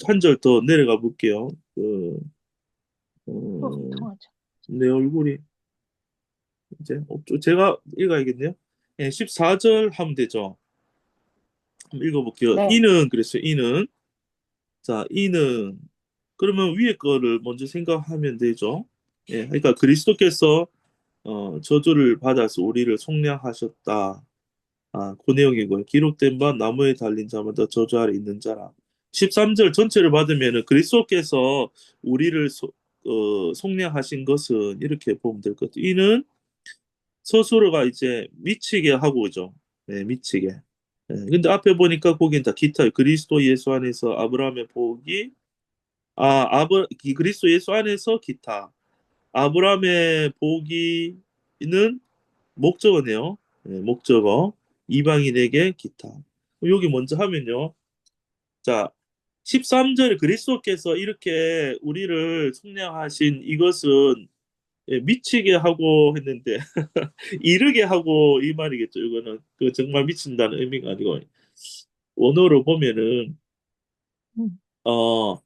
한 절 더 내려가 볼게요. 어, 통하죠. 내 얼굴이 이제 없죠. 제가 읽어야겠네요. 예, 14절 하면 되죠. 한번 읽어볼게요. 네. 이는 그랬어요. 이는 자, 이는 그러면 위에 거를 먼저 생각하면 되죠. 예, 그러니까 그리스도께서 저주를 받아서 우리를 속량하셨다. 아, 그 내용이고요. 기록된 바 나무에 달린 자마다 저주 아래 있는 자라. 13절 전체를 받으면은 그리스도께서 우리를 속량하신 것은 이렇게 보면 될 것 같아요. 이는 스스로가 이제 미치게 하고죠. 네, 미치게. 네, 근데 앞에 보니까 거긴 다 기타 그리스도 예수 안에서 아브라함의 복이 그리스도 예수 안에서 기타 아브라함의 복이는 목적어네요. 네, 목적어 이방인에게 기타. 여기 먼저 하면요. 자, 13절 그리스도께서 이렇게 우리를 속량하신 이것은 미치게 하고 했는데 이르게 하고 이 말이겠죠. 이거는 그 정말 미친다는 의미가 아니고 원어로 보면은 음. 어,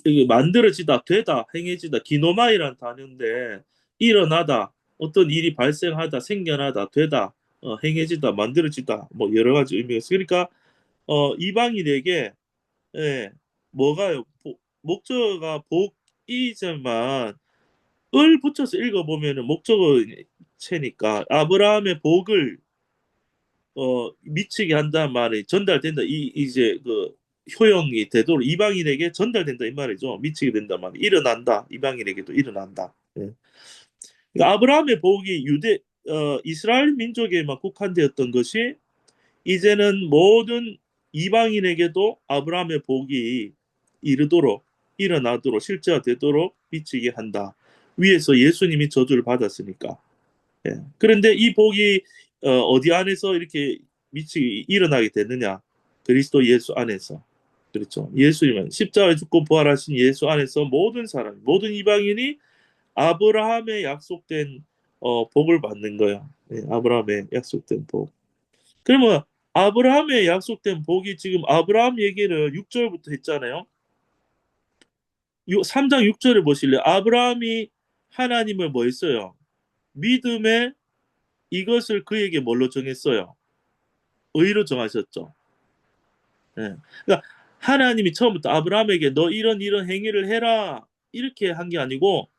이게 만들어지다, 되다, 행해지다, 기노마이란 단어인데 일어나다, 어떤 일이 발생하다, 생겨나다, 되다, 행해지다, 만들어지다, 뭐 여러 가지 의미가 있어요. 그러니까 이방인에게 예, 뭐가요? 목적어가 복이지만 을 붙여서 읽어보면은 목적어 채니까 아브라함의 복을 미치게 한다는 말이 전달된다. 이제 그 효용이 되도록 이방인에게 전달된다 이 말이죠. 미치게 된다 말이 일어난다. 이방인에게도 일어난다. 예. 그러니까 아브라함의 복이 이스라엘 민족에만 국한되었던 것이 이제는 모든 이방인에게도 아브라함의 복이 이르도록 일어나도록 실제화되도록 미치게 한다. 위에서 예수님이 저주를 받았으니까. 예. 그런데 이 복이 디 안에서 이렇게 미치 일어나게 되느냐? 그리스도 예수 안에서. 그렇죠. 예수님은 십자가에 죽고 부활하신 예수 안에서 모든 사람, 모든 이방인이 아브라함의 약속된 복을 받는 거예요. 예, 아브라함의 약속된 복. 그러면 아브라함의 약속된 복이 지금 아브라함 얘기를 6절부터 했잖아요. 3장 6절을 보실래요? 아브라함이 하나님을 뭐 했어요? 믿음에 이것을 그에게 뭘로 정했어요? 의로 정하셨죠. 예. 그러니까 하나님이 처음부터 아브라함에게 너 이런 이런 행위를 해라 이렇게 한 게 아니고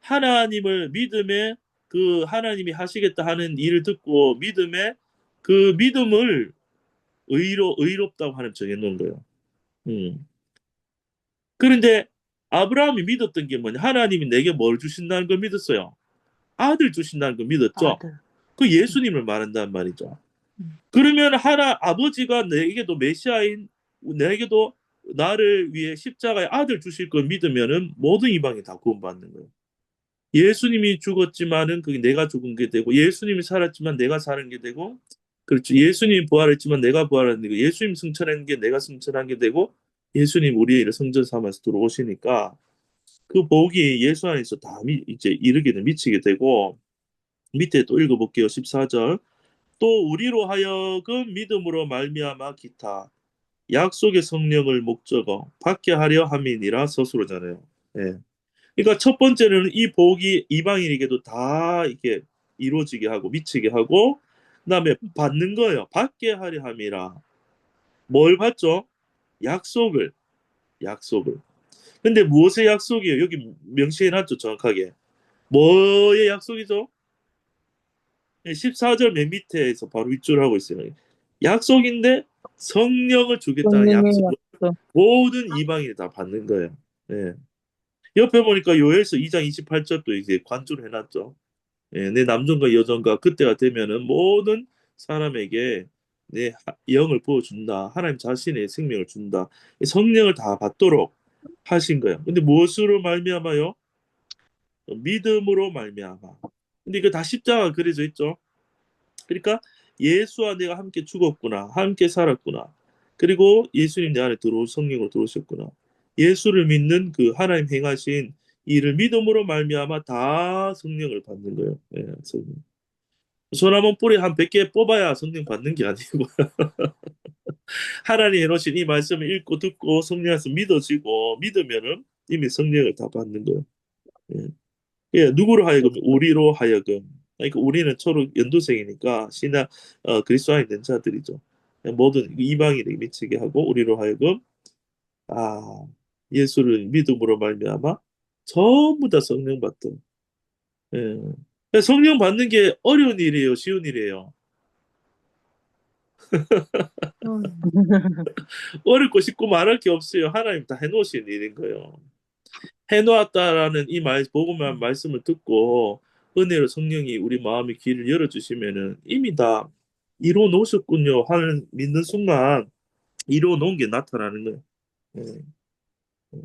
하나님을 믿음에 그 하나님이 하시겠다 하는 일을 듣고 믿음에 그 믿음을 의롭다고 하나님 정해놓은 거예요. 음. 그런데 아브라함이 믿었던 게 뭐냐? 하나님이 내게 뭘 주신다는 걸 믿었어요. 아들 주신다는 걸 믿었죠. 아들. 그 음. 예수님을 말한다는 말이죠. 음. 그러면 아버지가 내게도 메시아인 내게도 나를 위해 십자가에 아들 주실 걸 믿으면은 모든 이방이 다 구원받는 거예요. 예수님이 죽었지만은 그게 내가 죽은 게 되고 예수님이 살았지만 내가 사는 게 되고 그렇죠. 예수님이 부활했지만 내가 부활하는 게 되고 예수님 승천한 게 내가 승천한 게 되고 예수님 우리의 일을 성전 삼아서 들어오시니까 그 복이 예수 안에서 다 이제 이르게 되 미치게 되고 밑에 또 읽어볼게요. 14절 또 우리로 하여금 믿음으로 말미암아 기타 약속의 성령을 목적어 받게 하려 함이니라 서술어잖아요. 예. 그러니까 첫 번째는 이 복이 이방인에게도 다 이렇게 이루어지게 하고 미치게 하고 그다음에 받는 거예요. 받게 하려 함이라. 뭘 받죠? 약속을. 약속을. 근데 무엇의 약속이에요? 여기 명시해 놨죠, 정확하게. 뭐의 약속이죠? 14절 맨 밑에서 바로 윗줄 하고 있어요. 약속인데 성령을 주겠다는 성령의 약속을 약속. 모든 이방인이 다 받는 거예요. 예. 옆에 보니까 요엘서 2장 28절도 이제 관주를 해놨죠. 예, 내 남존과 여존과 그때가 되면은 모든 사람에게 내 영을 부어준다. 하나님 자신의 생명을 준다. 성령을 다 받도록 하신 거예요. 근데 무엇으로 말미암아요? 믿음으로 말미암아. 근데 이거 다 십자가 그려져 있죠. 그러니까 예수와 내가 함께 죽었구나. 함께 살았구나. 그리고 예수님 내 안에 성령으로 들어오셨구나. 예수를 믿는 그 하나님 행하신 이를 믿음으로 말미암아 다 성령을 받는 거예요. 예, 성령. 소나무 뿌리 한 100개 뽑아야 성령 받는 게 아니고 하나님이 해놓으신 이 말씀을 읽고 듣고 성령 안에서 믿어지고 믿으면은 이미 성령을 다 받는 거예요. 예. 예, 누구로 하여금 우리로 하여금 그러니까 우리는 초록 연두색이니까 신약 그리스도 안에 있는 자들이죠. 예, 모든 이방인에게 미치게 하고 우리로 하여금 아 예수를 믿음으로 말미암아 전부 다 성령 받던 예. 성령 받는 게 어려운 일이에요, 쉬운 일이에요. 음. 어렵고 쉽고 말할 게 없어요. 하나님 다 해놓으신 일인 거예요. 해놓았다라는 이 복음의 말씀을 듣고 은혜로 성령이 우리 마음의 길을 열어주시면은 이미 다 이루어 놓으셨군요 하는 믿는 순간 이루어 놓은 게 나타나는 거예요. 예. 예.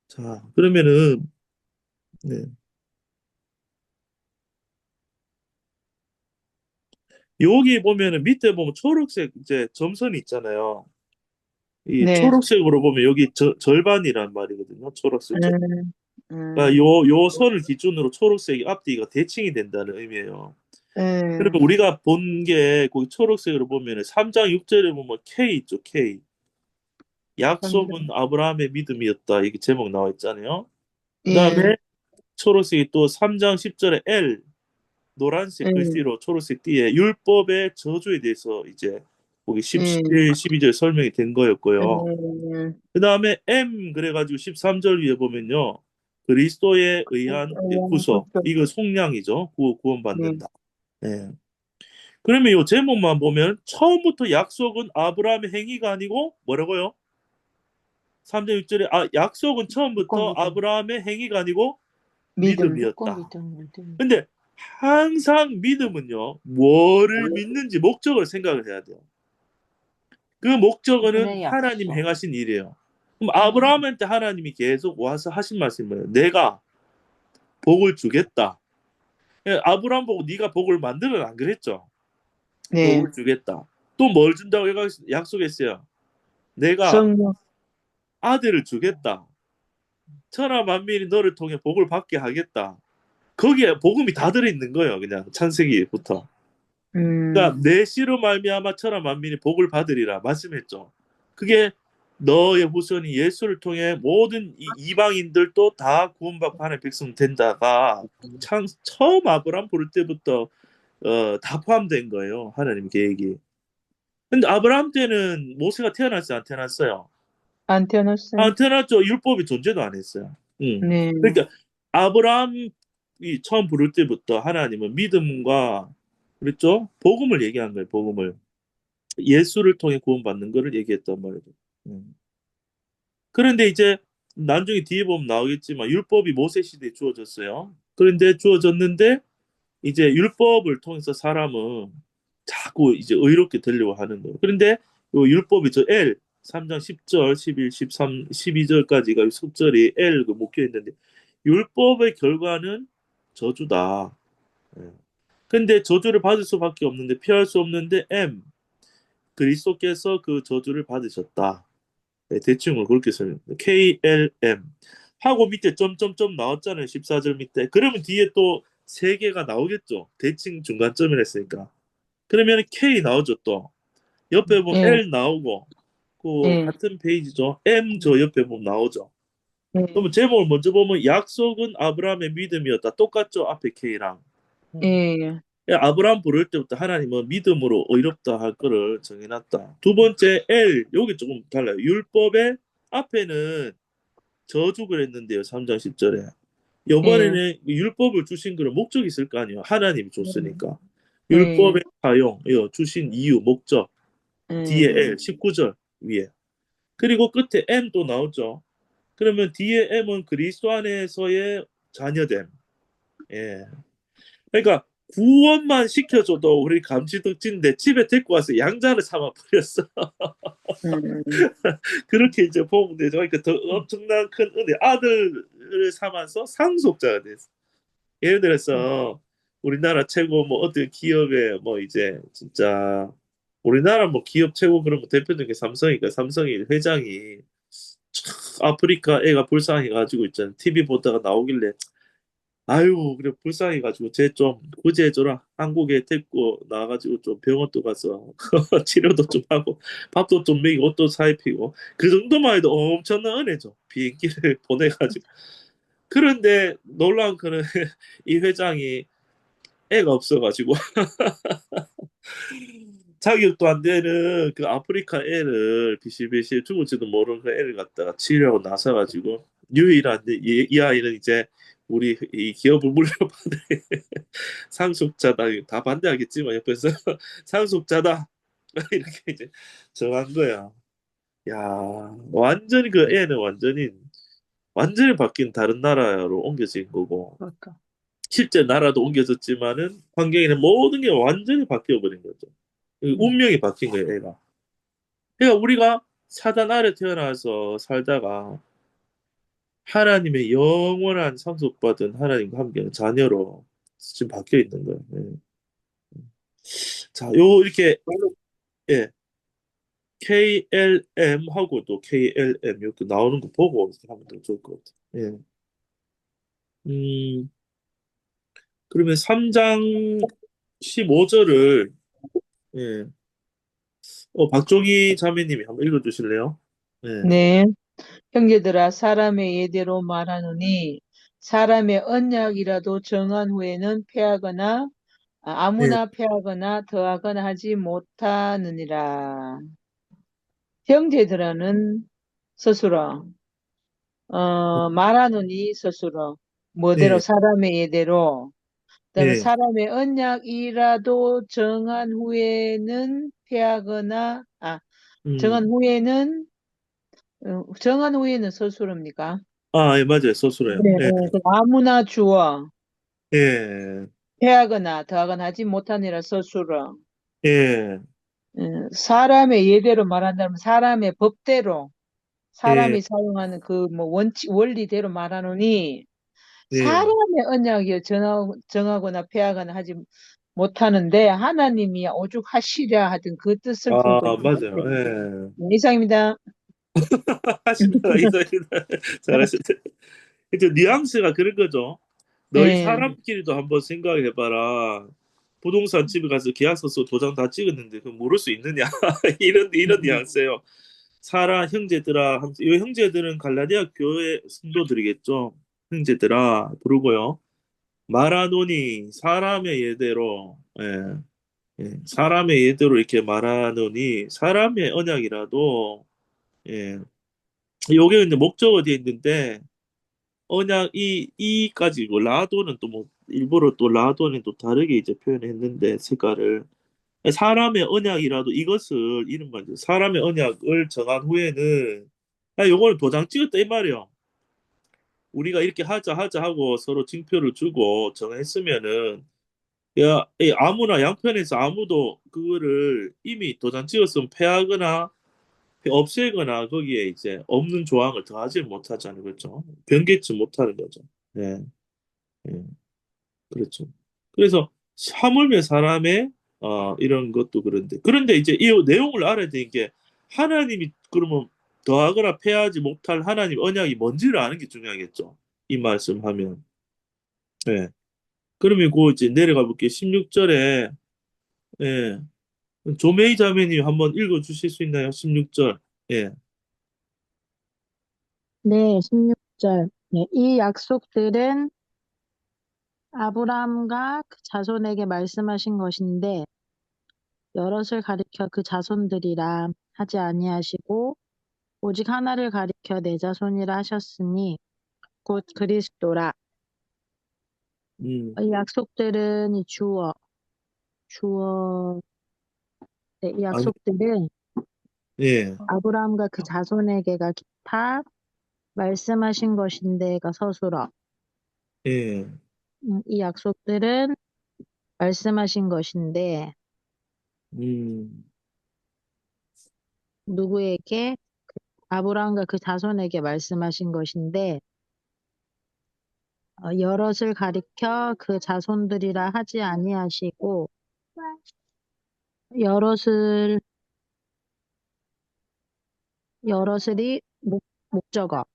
자, 그러면은 네. 여기 보면은 밑에 보면 초록색 이제 점선이 있잖아요. 이 네. 초록색으로 보면 여기 절반이란 말이거든요. 초록색 절. 음, 그러니까 음, 요 선을 기준으로 초록색이 앞뒤가 대칭이 된다는 의미예요. 그러면 음, 우리가 본 게 거기 초록색으로 보면은 3장 6절에 보면 K 있죠, K. 약속은 아브라함의 믿음이었다. 이게 제목 나와 있잖아요. 예, 그다음에 초록색이 또 3장 10절에 L 노란색 예, 글씨로 초록색 띠에 율법의 저주에 대해서 이제 거기 예, 11, 12절 설명이 된 거였고요. 예, 그다음에 M 그래가지고 13절 위에 보면요. 그리스도에 의한 이제 구속. 이거 속량이죠. 네, 구원받는다. 예. 그러면 이 제목만 보면 처음부터 약속은 아브라함의 행위가 아니고 뭐라고요? 3장 6절에 약속은 무조건 처음부터 믿음, 아브라함의 행위가 아니고 무조건 믿음이었다. 믿음, 믿음. 근데 항상 믿음은요. 뭐를 믿는지 목적을 생각을 해야 돼요. 그 목적어는 하나님의 하나님 약속. 행하신 일이에요. 그럼 음, 아브라함한테 하나님이 계속 와서 하신 말씀이 뭐예요? 내가 복을 주겠다. 예, 아브라함 보고 네가 복을 만들어라 안 그랬죠? 네, 복을 주겠다. 또 뭘 준다고 약속했어요? 내가 성령, 아들을 주겠다. 천하 만민이 너를 통해 복을 받게 하겠다. 거기에 복음이 다 들어있는 거예요. 그냥 창세기부터. 음, 그러니까 내 씨로 말미암아 천하 만민이 복을 받으리라 말씀했죠. 그게 너의 후손이 예수를 통해 모든 이방인들도 다 구원받고 하나님의 백성 된다가 처음 아브라함 부를 때부터 다 포함된 거예요. 하나님 계획이. 근데 아브라함 때는 모세가 태어났어요, 안 태어났어요? 안 태어났어요? 안 태어났죠. 율법이 존재도 안 했어요. 네, 그러니까 아브라함이 처음 부를 때부터 하나님은 믿음과 그랬죠? 복음을 얘기한 거예요. 복음을. 예수를 통해 구원받는 것을 얘기했단 말이죠. 음. 그런데 이제 나중에 뒤에 보면 나오겠지만 율법이 모세 시대에 주어졌어요. 그런데 주어졌는데 이제 율법을 통해서 사람은 자꾸 이제 의롭게 되려고 하는 거예요. 그런데 요 율법이 저 L 3장 10절, 11, 13, 12절까지가 속절이 L 그 묶여 있는데 율법의 결과는 저주다. 예. 근데 저주를 받을 수밖에 없는데 피할 수 없는데 M 그리스도께서 그 저주를 받으셨다. 네, 대충은 그렇게 설명. KLM 하고 밑에 점점점 나왔잖아요. 14절 밑에. 그러면 뒤에 또 세 개가 나오겠죠. 대칭 중간점을 했으니까. 그러면 K 나오죠 또. 옆에 보면 예, L 나오고 그 예, 같은 페이지죠. M 저 옆에 보면 나오죠. 예, 그러면 제목을 먼저 보면 약속은 아브라함의 믿음이었다. 똑같죠. 앞에 K랑. 예, 아브라함 부를 때부터 하나님은 믿음으로 의롭다 할 거를 정해놨다. 두 번째 L 여기 조금 달라요. 율법의 앞에는 저주 그랬는데요. 3장 10절에. 예, 이번에는 율법을 주신 그런 목적이 있을 거 아니에요. 하나님이 줬으니까. 예, 율법의 사용, 주신 이유, 목적. 뒤에 예, L, 19절 위에. 그리고 끝에 M 또 나오죠. 그러면 뒤에 M은 그리스도 안에서의 자녀됨. 예. 그러니까 구원만 시켜줘도 우리 감지덕진데 집에 데리고 와서 양자를 삼아 버렸어. 음, 그렇게 이제 보면 되죠. 그러니까 더 엄청난 큰 은혜. 아들을 삼아서 상속자가 됐어. 예를 들어서 우리나라 최고 뭐 어떤 기업에 뭐 이제 진짜 우리나라 뭐 기업 최고 그런 거 대표적인 게 삼성이니까 삼성이 회장이 참 아프리카 애가 불쌍해 가지고 있잖아. TV 보다가 나오길래 아유, 그래, 불쌍해가지고, 쟤 좀 구제해줘라. 한국에 데리고 나와가지고 좀 병원도 가서 치료도 좀 하고, 밥도 좀 먹이고, 옷도 사입히고, 그 정도만 해도 엄청난 은혜죠. 비행기를 보내가지고. 그런데 놀라운 거는 이 회장이 애가 없어가지고, 자격도 안 되는 그 아프리카 애를 비실비실 죽을지도 모르는 그 애를 갖다가 치료하고 나서가지고, 유일한 이 아이는 이제 우리 이 기업을 물려받을 상속자다. 다 반대하겠지만 옆에서 상속자다. 이렇게 이제 정한 거야. 야, 완전히 그 애는 완전히 바뀐 다른 나라로 옮겨진 거고 그러니까. 실제 나라도 옮겨졌지만은 환경이나 모든 게 완전히 바뀌어 버린 거죠. 그 음. 운명이 바뀐 거예요, 애가. 그러니까 우리가 사단 아래 태어나서 살다가 하나님의 영원한 상속받은 하나님과 함께하는 자녀로 지금 바뀌어 있는 거예요. 예. 자, 요 이렇게 예, KLM하고도 KLM 이렇게 나오는 거 보고 하면 더 좋을 것 같아요. 예. 음, 그러면 3장 15절을 예. 박종희 자매님이 한번 읽어 주실래요? 예. 네. 형제들아 사람의 예대로 말하노니 사람의 언약이라도 정한 후에는 패하거나 예. 아무나 패하거나 더하거나 하지 못하느니라. 형제들아는 스스로 말하노니 스스로 뭐대로 예. 사람의 예대로 그다음에 예. 사람의 언약이라도 정한 후에는 패하거나 정한 음. 후에는 정한 후에는 스스로입니까? 아, 예, 맞아요. 소수래요. 네, 예. 그 아무나 주어 예. 패하거나 더하거나 하지 못하니라 스스로 예. 사람의 예대로 말한다면 사람의 법대로 예. 사람이 사용하는 그 뭐 원칙 원리대로 말하노니 예. 사람의 언약이여 정하거나 패하거나 하지 못하는데 하나님이 오죽하시랴 하던 그 뜻을 아, 품고 있는 것 맞아요. 같아요. 예. 네, 이상입니다. 하시다 이사이다 잘하셨대. 이제 뉘앙스가 그런 거죠. 너희 예, 사람끼리도 한번 생각해봐라. 부동산 집에 가서 계약서 써 도장 다 찍었는데 그 모를 수 있느냐? 이런 뉘앙스예요. 사라 형제들아, 이 형제들은 갈라디아 교회 성도들이겠죠. 형제들아 부르고요. 말하노니 사람의 예대로, 사람의 예대로 이렇게 말하노니 사람의 언약이라도, 예, 요게 이제 목적어 뒤에 있는데 언약 이까지고 라도는 또 뭐 일부러 또 라도는 또 다르게 이제 표현했는데 색깔을 사람의 언약이라도 이것을 이른바 이제 사람의 언약을 정한 후에는 요거는 도장 찍었다 이 말이요. 우리가 이렇게 하자 하고 서로 징표를 주고 정했으면은 야, 아무나 양편에서 아무도 그거를 이미 도장 찍었으면 패하거나 없애거나 거기에 이제 없는 조항을 더하지 못하잖아요. 그렇죠? 변개치 못하는 거죠. 네. 예, 그렇죠. 그래서 하물며 사람의 이런 것도 그런데 이제 이 내용을 알아야 되는 게 하나님이 그러면 더하거나 패하지 못할 하나님 언약이 뭔지를 아는 게 중요하겠죠. 이 말씀하면. 예. 그러면 그 이제 내려가 볼게요. 16절에 예. 조메이 자매님 한번 읽어 주실 수 있나요? 16절. 예. 네, 16절. 네, 이 약속들은 아브라함과 그 자손에게 말씀하신 것인데 여럿을 가리켜 그 자손들이라 하지 아니하시고 오직 하나를 가리켜 내 자손이라 하셨으니 곧 그리스도라. 음. 이 약속들은 주어, 네, 이 아니, 약속들은 예. 아브라함과 그 자손에게가 다 말씀하신 것인데가 서술어. 예. 이 약속들은 말씀하신 것인데 음. 누구에게? 아브라함과 그 자손에게 말씀하신 것인데 여럿을 가리켜 그 자손들이라 하지 아니하시고 여럿을 여럿을이 목적어.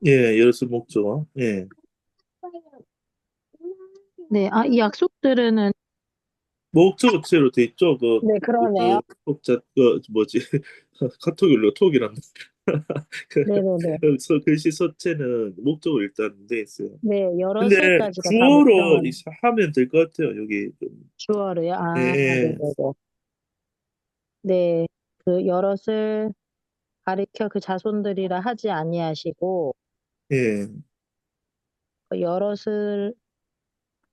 예. 열쇠 목적어. 예. 네, 이 약속들은 목적어체로 돼 있죠. 네, 그러네요. 뭐지? 카톡일로 톡이란다. 네네네. 그래서 글씨 서체는 목적어 일단 돼 있어요. 네, 근데 열었을까지가 다 주어로 목적어는 하면 될 것 같아요. 여기 좀. 주어로요. 예, 네네네. 네, 그 여럿을 가리켜 그 자손들이라 하지 아니하시고 예, 그 여럿을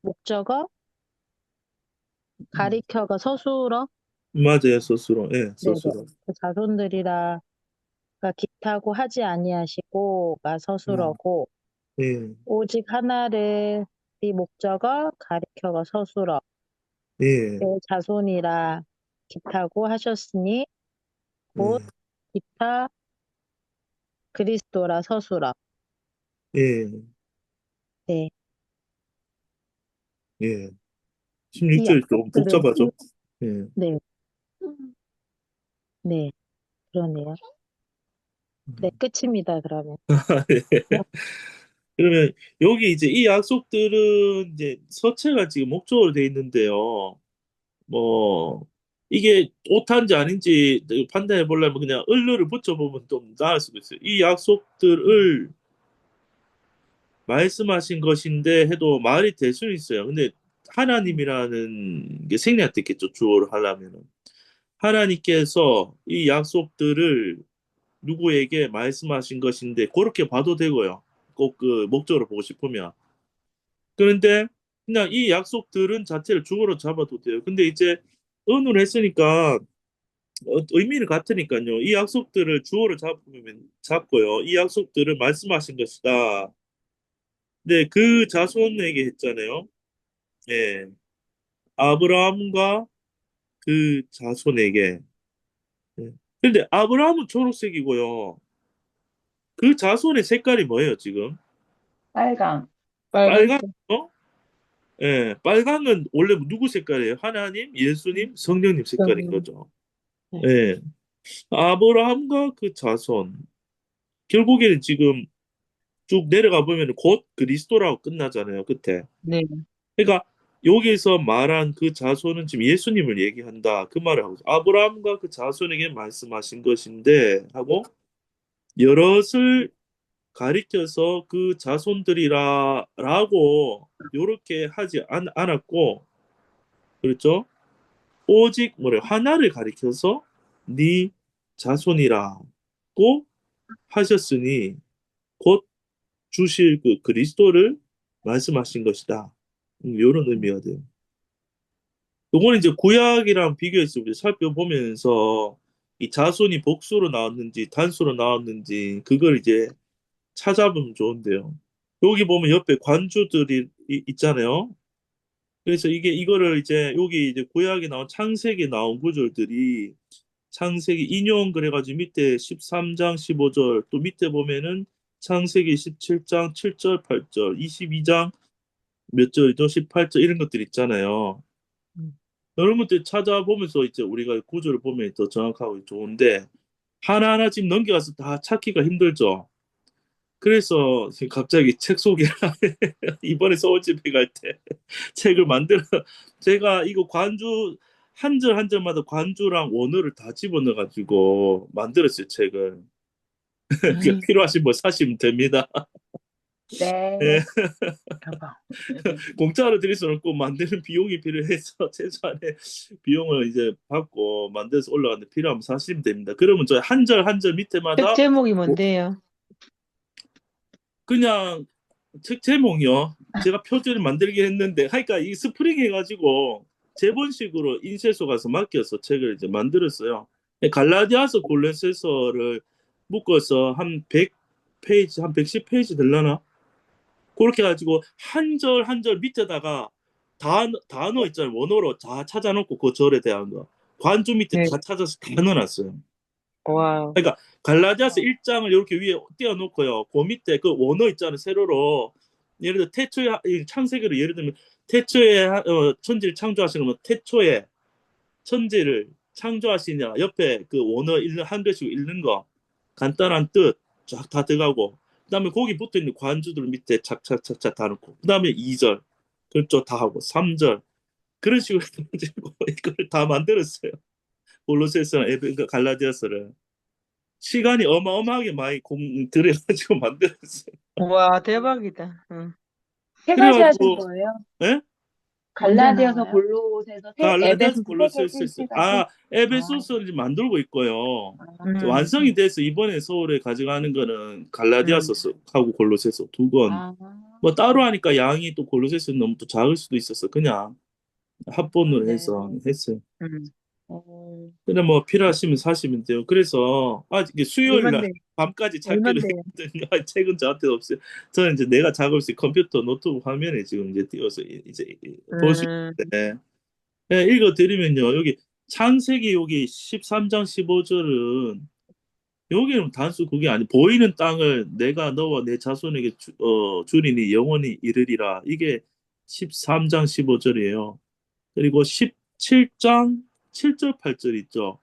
목적어 가리켜가 서술어 맞아요. 스스로. 예, 네네. 스스로. 그 자손들이라가 기타고 하지 아니하시고가 음, 서술어고 예, 오직 하나를 이 목적어 가리켜가 서술어 예, 그 자손이라 기타고 하셨으니 곧 예, 기타 그리스도라 서술어. 예, 네. 예. 이 16절이 좀 약속들은 복잡하죠? 예. 네. 네. 그러네요. 네, 끝입니다. 그러면. 그러면 여기 이제 이 약속들은 이제 서체가 지금 목적으로 돼 있는데요. 뭐 이게 오타인지 아닌지 판단해 보려면 그냥 을를 붙여보면 좀 나을 수도 있어요. 이 약속들을 말씀하신 것인데 해도 말이 될 수는 있어요. 근데 하나님이라는 게 생략돼 있겠죠. 주어를 하려면은. 하나님께서 이 약속들을 누구에게 말씀하신 것인데 그렇게 봐도 되고요. 꼭 그 목적으로 보고 싶으면. 그런데 그냥 이 약속들은 자체를 주어로 잡아도 돼요. 근데 이제 은으로 했으니까 의미는 같으니까요. 이 약속들을 주어로 잡으면 잡고요. 이 약속들을 말씀하신 것이다. 네, 그 자손에게 했잖아요. 예. 아브라함과 그 자손에게. 예. 근데 아브라함은 초록색이고요. 그 자손의 색깔이 뭐예요, 지금? 빨강. 빨강, 빨간색. 어? 예, 빨강은 원래 누구 색깔이에요? 하나님, 예수님, 성령님 색깔인 음, 거죠. 네. 예. 아브라함과 그 자손. 결국에는 지금 쭉 내려가 보면 곧 그리스도라고 끝나잖아요, 끝에. 네. 그러니까 여기서 말한 그 자손은 지금 예수님을 얘기한다. 그 말을 하고 있어요. 아브라함과 그 자손에게 말씀하신 것인데 하고 여럿을 가리켜서 그 자손들이라라고 요렇게 하지 않았고 그렇죠? 오직 뭐래 하나를 가리켜서 네 자손이라고 하셨으니 곧 주실 그 그리스도를 말씀하신 것이다. 이런 의미가 돼요. 이거는 이제 구약이랑 비교해서 우리 살펴보면서 이 자손이 복수로 나왔는지 단수로 나왔는지 그걸 이제 찾아보면 좋은데요. 여기 보면 옆에 관주들이 있잖아요. 그래서 이거를 이제 여기 이제 구약에 나온 창세기 나온 구절들이 창세기 인용 그래가지고 밑에 13장 15절 또 밑에 보면은 창세기 17장 7절 8절 22장 몇 절이죠? 18절 이런 것들 있잖아요. 음. 이런 것들 찾아보면서 이제 우리가 구절을 보면 더 정확하고 좋은데 하나하나 지금 넘겨가서 다 찾기가 힘들죠. 그래서 지금 갑자기 책 소개 이번에 서울집회 갈 때 책을 만들어 제가 이거 관주 한 절 한 절마다 관주랑 원어를 다 집어넣어 가지고 만들었어요 책을. 그 필요하신 분 사시면 됩니다. 예, 네. 가방. 공짜로 드릴 수는 없고 만드는 비용이 필요해서 최소한의 비용을 이제 받고 만들어서 올라가는데 필요하면 사시면 됩니다. 그러면 저 한 절 한 절 책 밑에마다 제목이 뭐 뭔데요? 그냥 책 제목이요. 제가 표지를 만들긴 했는데, 하니까 이 스프링 해가지고 제본식으로 인쇄소 가서 맡겨서 책을 이제 만들었어요. 갈라디아서 골로새서를 묶어서 한 100페이지, 한 110페이지 될라나? 그렇게 해가지고 한 절 한 절 밑에다가 단어 있잖아요. 원어로 다 찾아놓고 그 절에 대한 거. 관주 밑에 네. 다 찾아서 다 넣어놨어요. 와. 그러니까 갈라디아서 1장을 이렇게 위에 띄워놓고요. 그 밑에 그 원어 있잖아요. 세로로 예를 들어 태초에 창세기로 예를 들면 태초에 천지를 창조하시는 건 태초에 천지를 창조하시냐 옆에 그 원어 읽는 한 글씩 읽는 거 간단한 뜻 쫙 다 들어가고 그다음에 거기 붙어 있는 관주들 밑에 착착착착 다 넣고 그다음에 2절 그렇죠. 다 하고 3절 그런 식으로 가지고 이걸 다 만들었어요. 골로새서랑 그러니까 갈라디아서를 시간이 어마어마하게 많이 들여가지고 만들었어요. 와, 대박이다. 응. 세 가지 하신 그래가지고 거예요? 예? 갈라디아서 나와요? 골로새서 갈라디아서 에베소 세 골로새 개지 세 가지? 에베소서를 이제 만들고 있고요. 음. 완성이 돼서 이번에 서울에 가져가는 거는 갈라디아서하고 골로새서 두 권. 아, 뭐 따로 하니까 양이 또 골로새서는 너무 또 작을 수도 있어서 그냥 합본으로 네. 해서 했어요. 음. 어, 근데 뭐 필요하시면 사시면 돼요. 그래서 아직 이게 수요일 날 얼만데? 밤까지 찾기로 얼만데요? 했거든요. 책은 저한테 없어요. 저는 이제 내가 작업할 수 있는 컴퓨터 노트북 화면에 지금 이제 띄워서 이제 볼 수 음. 있는데 네, 읽어드리면요. 여기 창세기 여기 13장 15절은 여기는 단수 그게 아니 보이는 땅을 내가 너와 내 자손에게 주리니 영원히 이르리라. 이게 13장 15절이에요. 그리고 17장 7절 8절 있죠.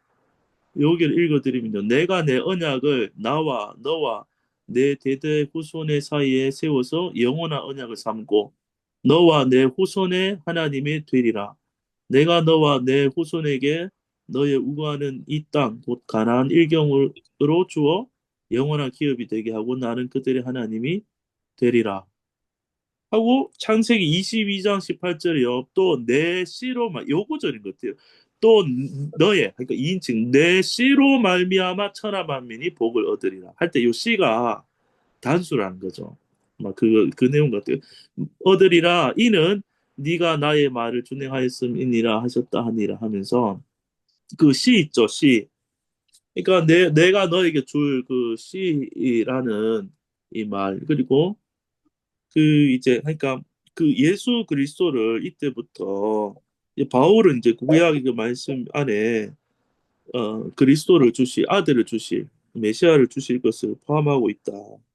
여기를 읽어드리면요. 내가 내 언약을 나와 너와 내 대대 후손의 사이에 세워서 영원한 언약을 삼고 너와 내 후손의 하나님이 되리라. 내가 너와 내 후손에게 너의 우거하는 이 땅, 곧 가나안 일경으로 주어 영원한 기업이 되게 하고 나는 그들의 하나님이 되리라. 하고 창세기 22장 18절이요. 또 내 씨로 요 구절인 것 같아요. 또 너의 그러니까 2인칭 내 씨로 말미암아 천하 만민이 복을 얻으리라. 할 때 요 씨가 단수라는 거죠. 막 그 내용 같아요. 얻으리라 이는 네가 나의 말을 준행하였음이니라 하셨다 하니라 하면서 그 씨 있죠, 씨. 그러니까 내가 너에게 줄 그 씨라는 이 말 그리고 그 이제 그러니까 그 예수 그리스도를 이때부터 이제 바울은 이제 구약의 그 말씀 안에 그리스도를 주실 아들을 주실 메시아를 주실 것을 포함하고 있다.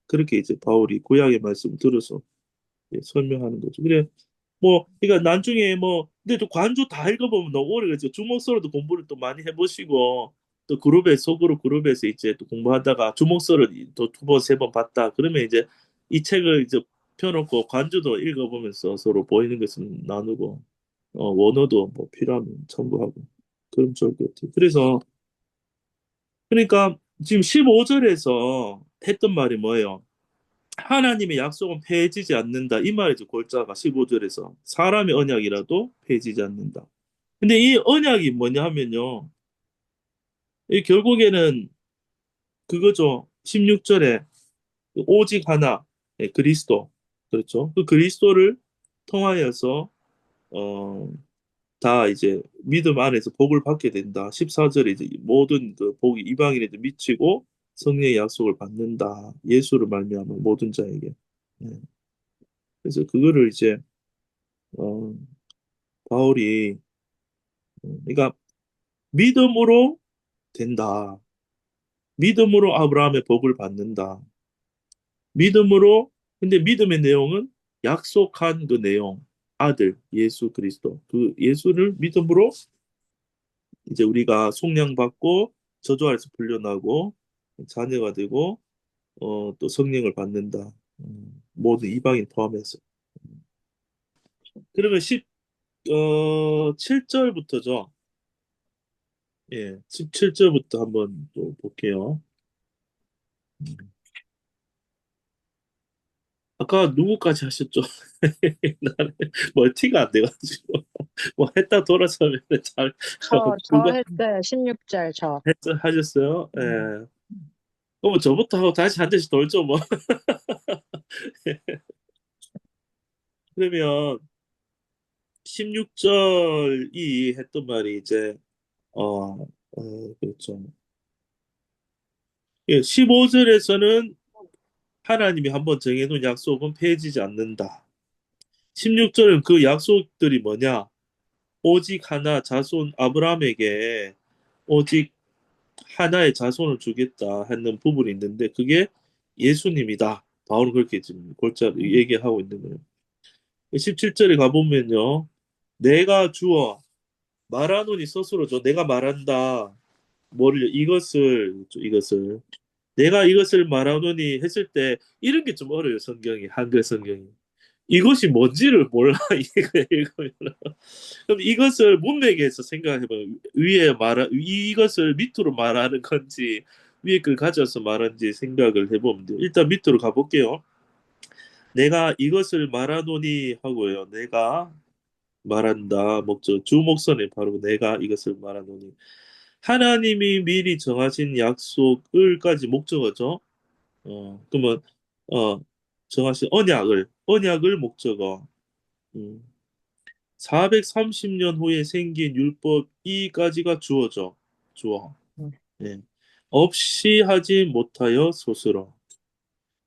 그렇게 이제 바울이 구약의 말씀 들어서 설명하는 거죠. 그래 뭐 그러니까 나중에 뭐 근데 또 관조 다 읽어보면 너무 오래 걸죠. 주목서로도 공부를 또 많이 해보시고 또 그룹에 속으로 그룹에서 이제 또 공부하다가 주목서를 또 두 번 세 번 봤다. 그러면 이제 이 책을 이제 펴놓고 관조도 읽어보면서 서로 보이는 것을 나누고 원어도 뭐 필요하면 첨부하고 그럼 좋을 것 같아요. 그래서 그러니까 지금 15절에서 했던 말이 뭐예요? 하나님의 약속은 폐해지지 않는다. 이 말이죠. 골자가 15절에서. 사람의 언약이라도 폐해지지 않는다. 근데 이 언약이 뭐냐 하면요. 이 결국에는 그거죠. 16절에 오직 하나, 그리스도. 그렇죠. 그 그리스도를 통하여서 어, 다 이제 믿음 안에서 복을 받게 된다. 14절에 이제 모든 그 복이 이방인에도 미치고 성령의 약속을 받는다. 예수를 말미암아 모든 자에게. 예. 그래서 그거를 이제 어, 바울이 그러니까 믿음으로 된다. 믿음으로 아브라함의 복을 받는다. 믿음으로 근데 믿음의 내용은 약속한 그 내용 아들 예수 그리스도 그 예수를 믿음으로 이제 우리가 속량받고 저주 아래서 풀려나고 자녀가 되고 또 성령을 받는다. 모든 이방인 포함해서. 그러면 7절부터죠. 예, 17절부터 한번 또 볼게요. 아까 누구까지 하셨죠? 나는 멀티가 안 돼가지고 뭐 했다 돌아서면 잘 저 그거 했어요. 16절 저. 하셨어요? 음. 예. 그럼 저부터 하고 다시 한 대씩 돌죠 뭐. 그러면 16절이 했던 말이 이제 그렇죠. 예, 15절에서는 하나님이 한번 정해놓은 약속은 폐해지지 않는다. 16절은 그 약속들이 뭐냐? 오직 하나 자손 아브라함에게 오직 하나의 자손을 주겠다 하는 부분이 있는데 그게 예수님이다. 바울은 그렇게 지금 골자로 얘기하고 있는 거예요. 17절에 가보면요. 내가 주어 말하노니 스스로죠. 내가 말한다. 뭐를 이것을 내가 이것을 말하노니 했을 때 이런 게 좀 어려요. 성경이 한글 성경이. 이것이 뭔지를 몰라. 이거 읽으면. 그럼 이것을 문맥에서 생각해보면 이것을 밑으로 말하는 건지 위에 걸 가져서 말하는지 생각을 해보면 돼요. 일단 밑으로 가볼게요. 내가 이것을 말하노니 하고요. 내가 말한다. 목적 주목선에 바로 내가 이것을 말하노니. 하나님이 미리 정하신 약속을까지 목적어죠. 그러면 어, 정하신 언약을 목적어. 음, 430년 후에 생긴 율법 이까지가 주어져. 주어. 음. 예. 없이 하지 못하여 스스로.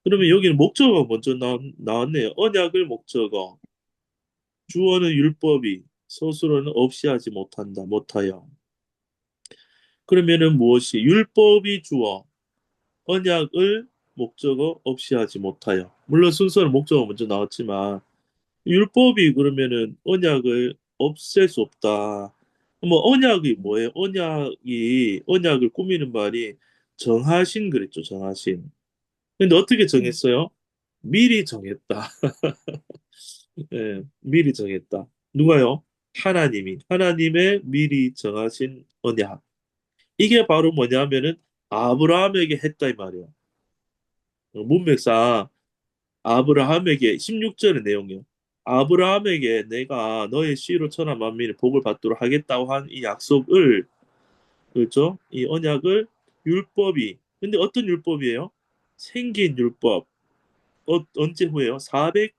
그러면 여기는 목적어가 먼저 나왔네요. 언약을 목적어. 주어는 율법이, 스스로는 없이 하지 못한다. 못하여. 그러면은 무엇이? 율법이 주어, 언약을 목적어 없이 하지 못하여. 물론 순서는 목적어 먼저 나왔지만 율법이 그러면은 언약을 없앨 수 없다. 뭐 언약이 뭐예요? 언약을 꾸미는 말이 정하신 그랬죠. 정하신. 근데 어떻게 정했어요? 미리 정했다. 예, 미리 정했다. 누가요? 하나님의 미리 정하신 언약. 이게 바로 뭐냐면은 아브라함에게 했다 이 말이에요. 문맥상 아브라함에게 16절의 내용이요. 아브라함에게 내가 너의 씨로 천하 만민의 복을 받도록 하겠다고 한 이 약속을 그렇죠? 이 언약을 율법이 근데 어떤 율법이에요? 생긴 율법. 언제 후에요? 430년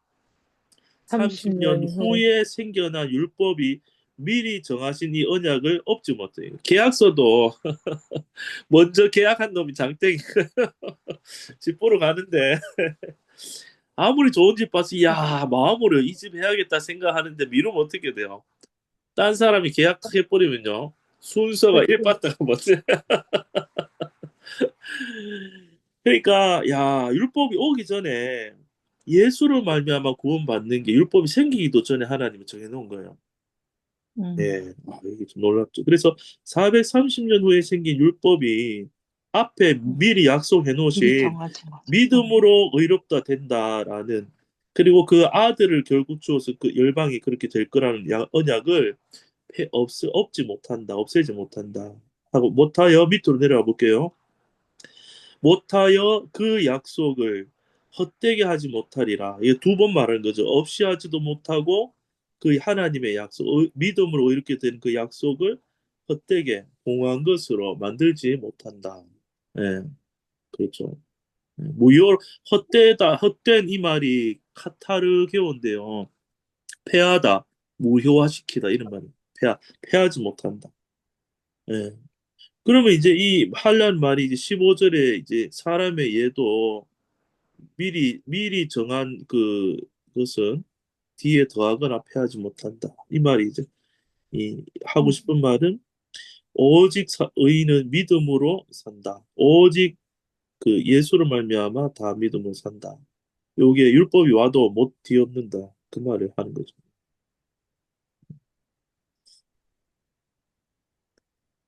30년 후에. 후에 생겨난 율법이 미리 정하신 이 언약을 없지 못해요. 계약서도 먼저 계약한 놈이 장땡이 집 보러 가는데 아무리 좋은 집 봐서 야 마음으로 이 집 해야겠다 생각하는데 미루면 어떻게 돼요? 딴 사람이 계약해버리면요 순서가 그치. 일바다가 뭐지? 그러니까 야 율법이 오기 전에 예수로 말미암아 구원받는 게 율법이 생기기도 전에 하나님이 정해놓은 거예요. 네, 이게 좀 놀랍죠. 그래서 430년 후에 생긴 율법이 앞에 미리 약속해 미리 놓으신 정하지 마. 믿음으로 의롭다 된다라는 그리고 그 아들을 결국 주어서 그 열방이 그렇게 될 거라는 언약을 없지 못한다, 없애지 못한다 하고 못하여 밑으로 내려가 볼게요. 못하여 그 약속을 헛되게 하지 못하리라. 이게 두 번 말하는 거죠. 없이 하지도 못하고 그 하나님의 약속, 믿음으로 이렇게 된 그 약속을 헛되게 공한 것으로 만들지 못한다. 예, 그렇죠. 무효 헛된 이 말이 카타르게오인데요. 폐하다, 무효화시키다 이런 말이 폐하지 못한다. 예. 그러면 이제 이 할란 말이 이제 15절에 이제 사람의 예도 미리 정한 그것은 뒤에 더하거나 패하지 못한다. 이 말이 이제 이 하고 싶은 말은 오직 의인은 믿음으로 산다. 오직 그 예수를 말미암아 다 믿음으로 산다. 요게 율법이 와도 못 뒤엎는다. 그 말을 하는 거죠.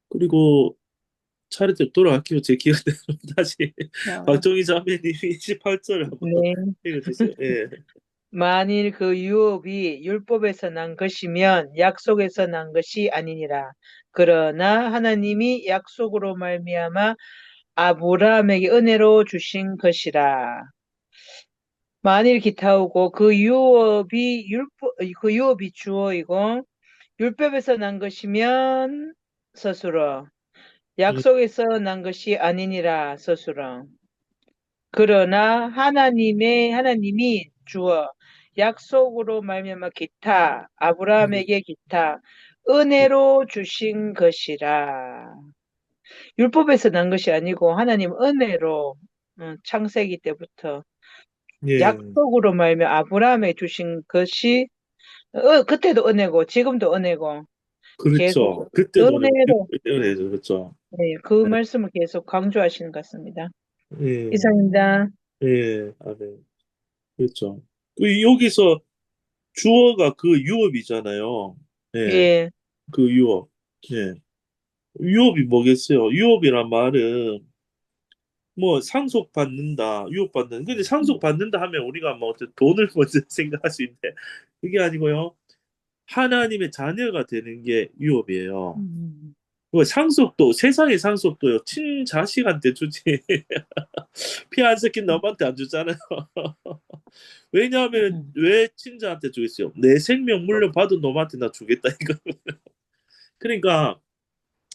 그리고 차례대로 돌아갈게요. 제 기억대로 다시 자, 박정희 자매님이 28절 한번 네. 읽어주세요. 예. 만일 그 유업이 율법에서 난 것이면 약속에서 난 것이 아니니라. 그러나 하나님이 약속으로 말미암아 아브라함에게 은혜로 주신 것이라. 만일 기타오고 그 유업이 주어이고 율법에서 난 것이면 스스로 음, 약속에서 난 것이 아니니라 스스로. 그러나 하나님이 주어 약속으로 말미암아 기타 음, 아브라함에게 기타 은혜로 주신 것이라. 율법에서 난 것이 아니고 하나님 은혜로 창세기 때부터 예. 약속으로 말미암아 아브라함에게 주신 것이 그때도 은혜고 지금도 은혜고 그렇죠. 계속 그때도 오늘 은혜로 은혜죠. 그렇죠. 네, 그 말씀을 계속 강조하시는 것 같습니다. 예. 이상입니다. 예. 아멘. 그렇죠. 여기서 주어가 그 유업이잖아요. 예. 예, 그 유업. 예. 유업이 뭐겠어요? 유업이란 말은 뭐 상속받는다, 유업받는. 근데 상속받는다 하면 우리가 뭐 어쨌든 돈을 먼저 생각할 수 있는데 그게 아니고요. 하나님의 자녀가 되는 게 유업이에요. 음. 뭐 상속도 세상의 상속도요. 친자식한테 주지. 피 안 섞인 너한테 안 주잖아요. 왜냐하면 음. 왜 친자한테 주겠어요? 내 생명 물려받은 놈한테 나 주겠다 이거. 그러니까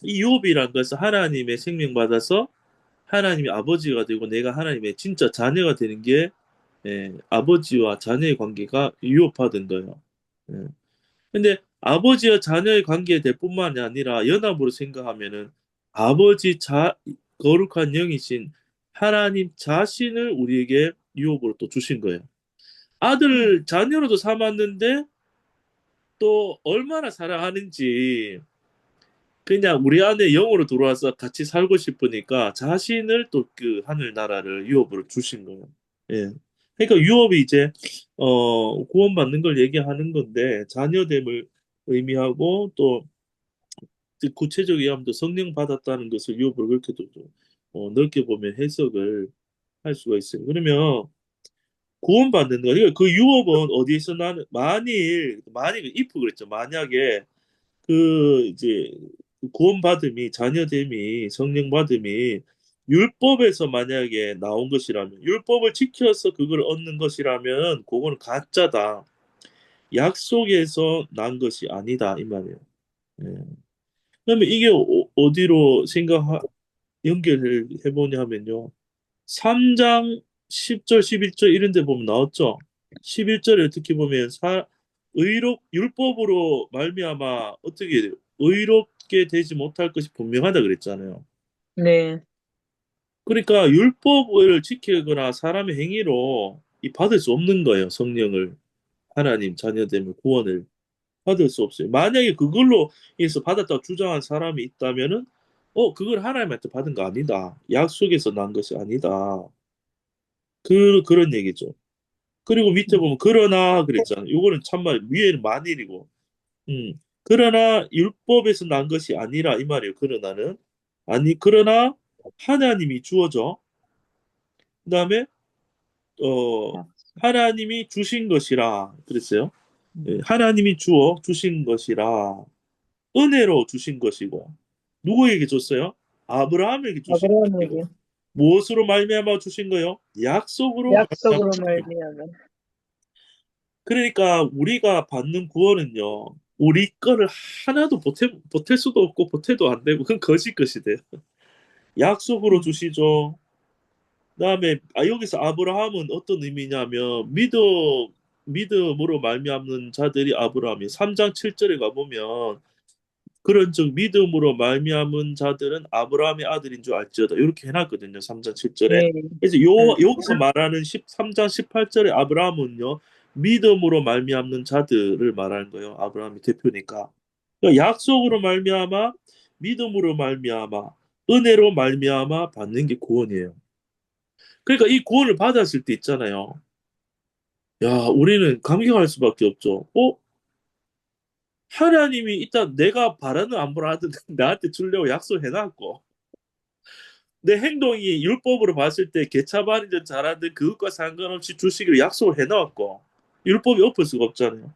이 유업이란 것은 하나님의 생명 받아서 하나님이 아버지가 되고 내가 하나님의 진짜 자녀가 되는 게 아버지와 자녀의 관계가 유업하던 거예요. 예. 근데 아버지와 자녀의 관계 될 뿐만이 아니라 연합으로 생각하면은 아버지 거룩한 영이신 하나님 자신을 우리에게 유업으로 또 주신 거예요. 아들 자녀로도 삼았는데 또 얼마나 사랑하는지 그냥 우리 안에 영으로 들어와서 같이 살고 싶으니까 자신을 또 그 하늘 나라를 유업으로 주신 거예요. 예. 그러니까 유업이 이제 구원받는 걸 얘기하는 건데 자녀됨을 의미하고 또 구체적으로 얘기하면 또 성령 받았다는 것을 유업으로 그렇게 또 넓게 보면 해석을 할 수가 있어요. 그러면 구원받는 거, 그러니까 그 유업은 어디에서 나는 만일 그 if 그랬죠. 만약에 그 이제 구원받음이 자녀됨이 성령 받음이 율법에서 만약에 나온 것이라면 율법을 지켜서 그걸 얻는 것이라면 그거는 가짜다. 약속에서 난 것이 아니다 이 말이에요. 예. 그러면 이게 어디로 연결해 보냐 하면요. 3장 10절 11절 이런 데 보면 나왔죠. 11절에 어떻게 보면 율법으로 말미암아 어떻게 돼요? 의롭게 되지 못할 것이 분명하다 그랬잖아요. 네. 그러니까 율법을 지키거나 사람의 행위로 받을 수 없는 거예요. 성령을 하나님 자녀됨을 구원을 받을 수 없어요. 만약에 그걸로 해서 받았다고 주장한 사람이 있다면은 그걸 하나님한테 받은 거 아니다. 약속에서 난 것이 아니다. 그런 얘기죠. 그리고 밑에 보면 그러나 그랬잖아요. 요거는 참말 위에는 만일이고. 그러나 율법에서 난 것이 아니라 이 말이에요. 그러나는 그러나 하나님이 주어져. 그다음에 어 하나님이 주신 것이라 그랬어요. 예, 하나님이 주어 주신 것이라 은혜로 주신 것이고 누구에게 줬어요? 아브라함에게 주신 것이고 아브라함에게 무엇으로 말미암아 주신 거요? 약속으로 말미암아 약속으로 주신 거예요. 말미암아. 그러니까 우리가 받는 구원은요. 우리 거를 하나도 보탤 수도 없고 보태도 안 되고 그건 거짓 것이 돼요. 약속으로 주시죠. 그다음에 여기서 아브라함은 어떤 의미냐면 믿음으로 말미암는 자들이 아브라함이 3장 7절에 가보면 그런즉 믿음으로 말미암은 자들은 아브라함의 아들인 줄 알지어다. 이렇게 해놨거든요. 3장 7절에. 네. 그래서 여기서 말하는 13장 18절의 아브라함은요. 믿음으로 말미암는 자들을 말하는 거예요. 아브라함이 대표니까. 그러니까 약속으로 말미암아 믿음으로 말미암아 은혜로 말미암아 받는 게 구원이에요. 그러니까 이 구원을 받았을 때 있잖아요. 야, 우리는 감격할 수밖에 없죠. 하나님이 일단 내가 바라는 안 바라든 나한테 주려고 약속해놨고 내 행동이 율법으로 봤을 때 개차반이든 잘하든 그것과 상관없이 주시기로 약속을 해놨고 율법이 엎을 수가 없잖아요.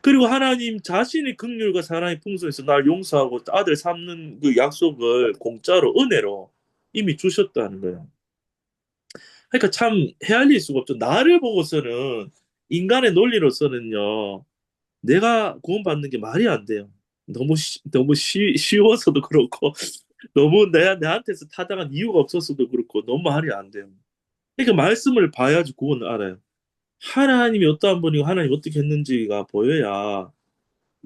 그리고 하나님 자신의 긍휼과 사랑의 풍성에서 날 용서하고 아들 삼는 그 약속을 공짜로 은혜로 이미 주셨다는 거예요. 그러니까 참 헤아릴 수가 없죠. 나를 보고서는 인간의 논리로서는요. 내가 구원받는 게 말이 안 돼요. 너무 쉬워서도 그렇고 너무 내한테서 타당한 이유가 없었어도 그렇고 너무 말이 안 돼요. 그러니까 말씀을 봐야지 구원을 알아요. 하나님이 어떠한 분이고 하나님이 어떻게 했는지가 보여야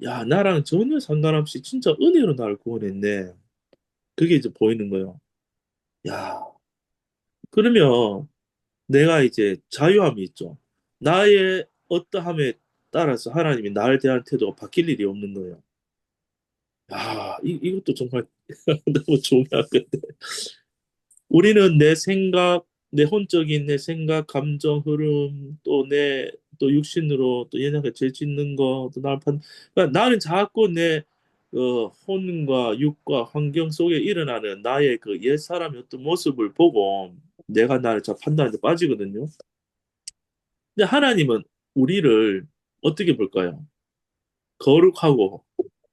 야 나랑 전혀 상관없이 진짜 은혜로 나를 구원했네. 그게 이제 보이는 거예요. 야 그러면 내가 이제 자유함이 있죠. 나의 어떠함에 따라서 하나님이 나를 대한 태도가 바뀔 일이 없는 거예요. 야, 이것도 정말 너무 중요한 건데. 우리는 내 혼적인 내 생각, 감정, 흐름, 또 육신으로 또 얘네가 죄 짓는 거, 또 그러니까 나는 자꾸 그 혼과 육과 환경 속에 일어나는 나의 그 옛사람의 어떤 모습을 보고 내가 나를 잘 판단하는데 빠지거든요. 근데 하나님은 우리를 어떻게 볼까요? 거룩하고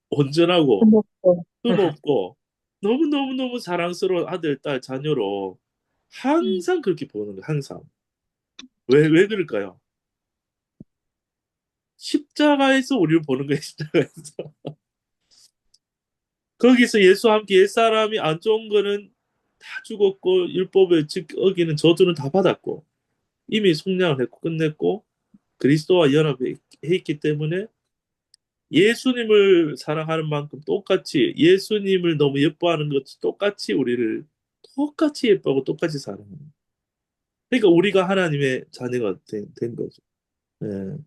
온전하고 고맙고. 흠없고 너무너무너무 사랑스러운 아들, 딸, 자녀로 항상 그렇게 보는 거예요. 항상. 왜 그럴까요? 십자가에서 우리를 보는 거예요. 십자가에서. 거기서 예수와 함께 옛사람이 안 좋은 거는 다 죽었고 율법을 어기는 저주는 다 받았고 이미 속량을 했고 끝냈고 그리스도와 연합해 있기 때문에 예수님을 사랑하는 만큼 똑같이 예수님을 너무 예뻐하는 것 똑같이 우리를 똑같이 예뻐하고 똑같이 사랑합니다. 그러니까 우리가 하나님의 자녀가 된 거죠. 예.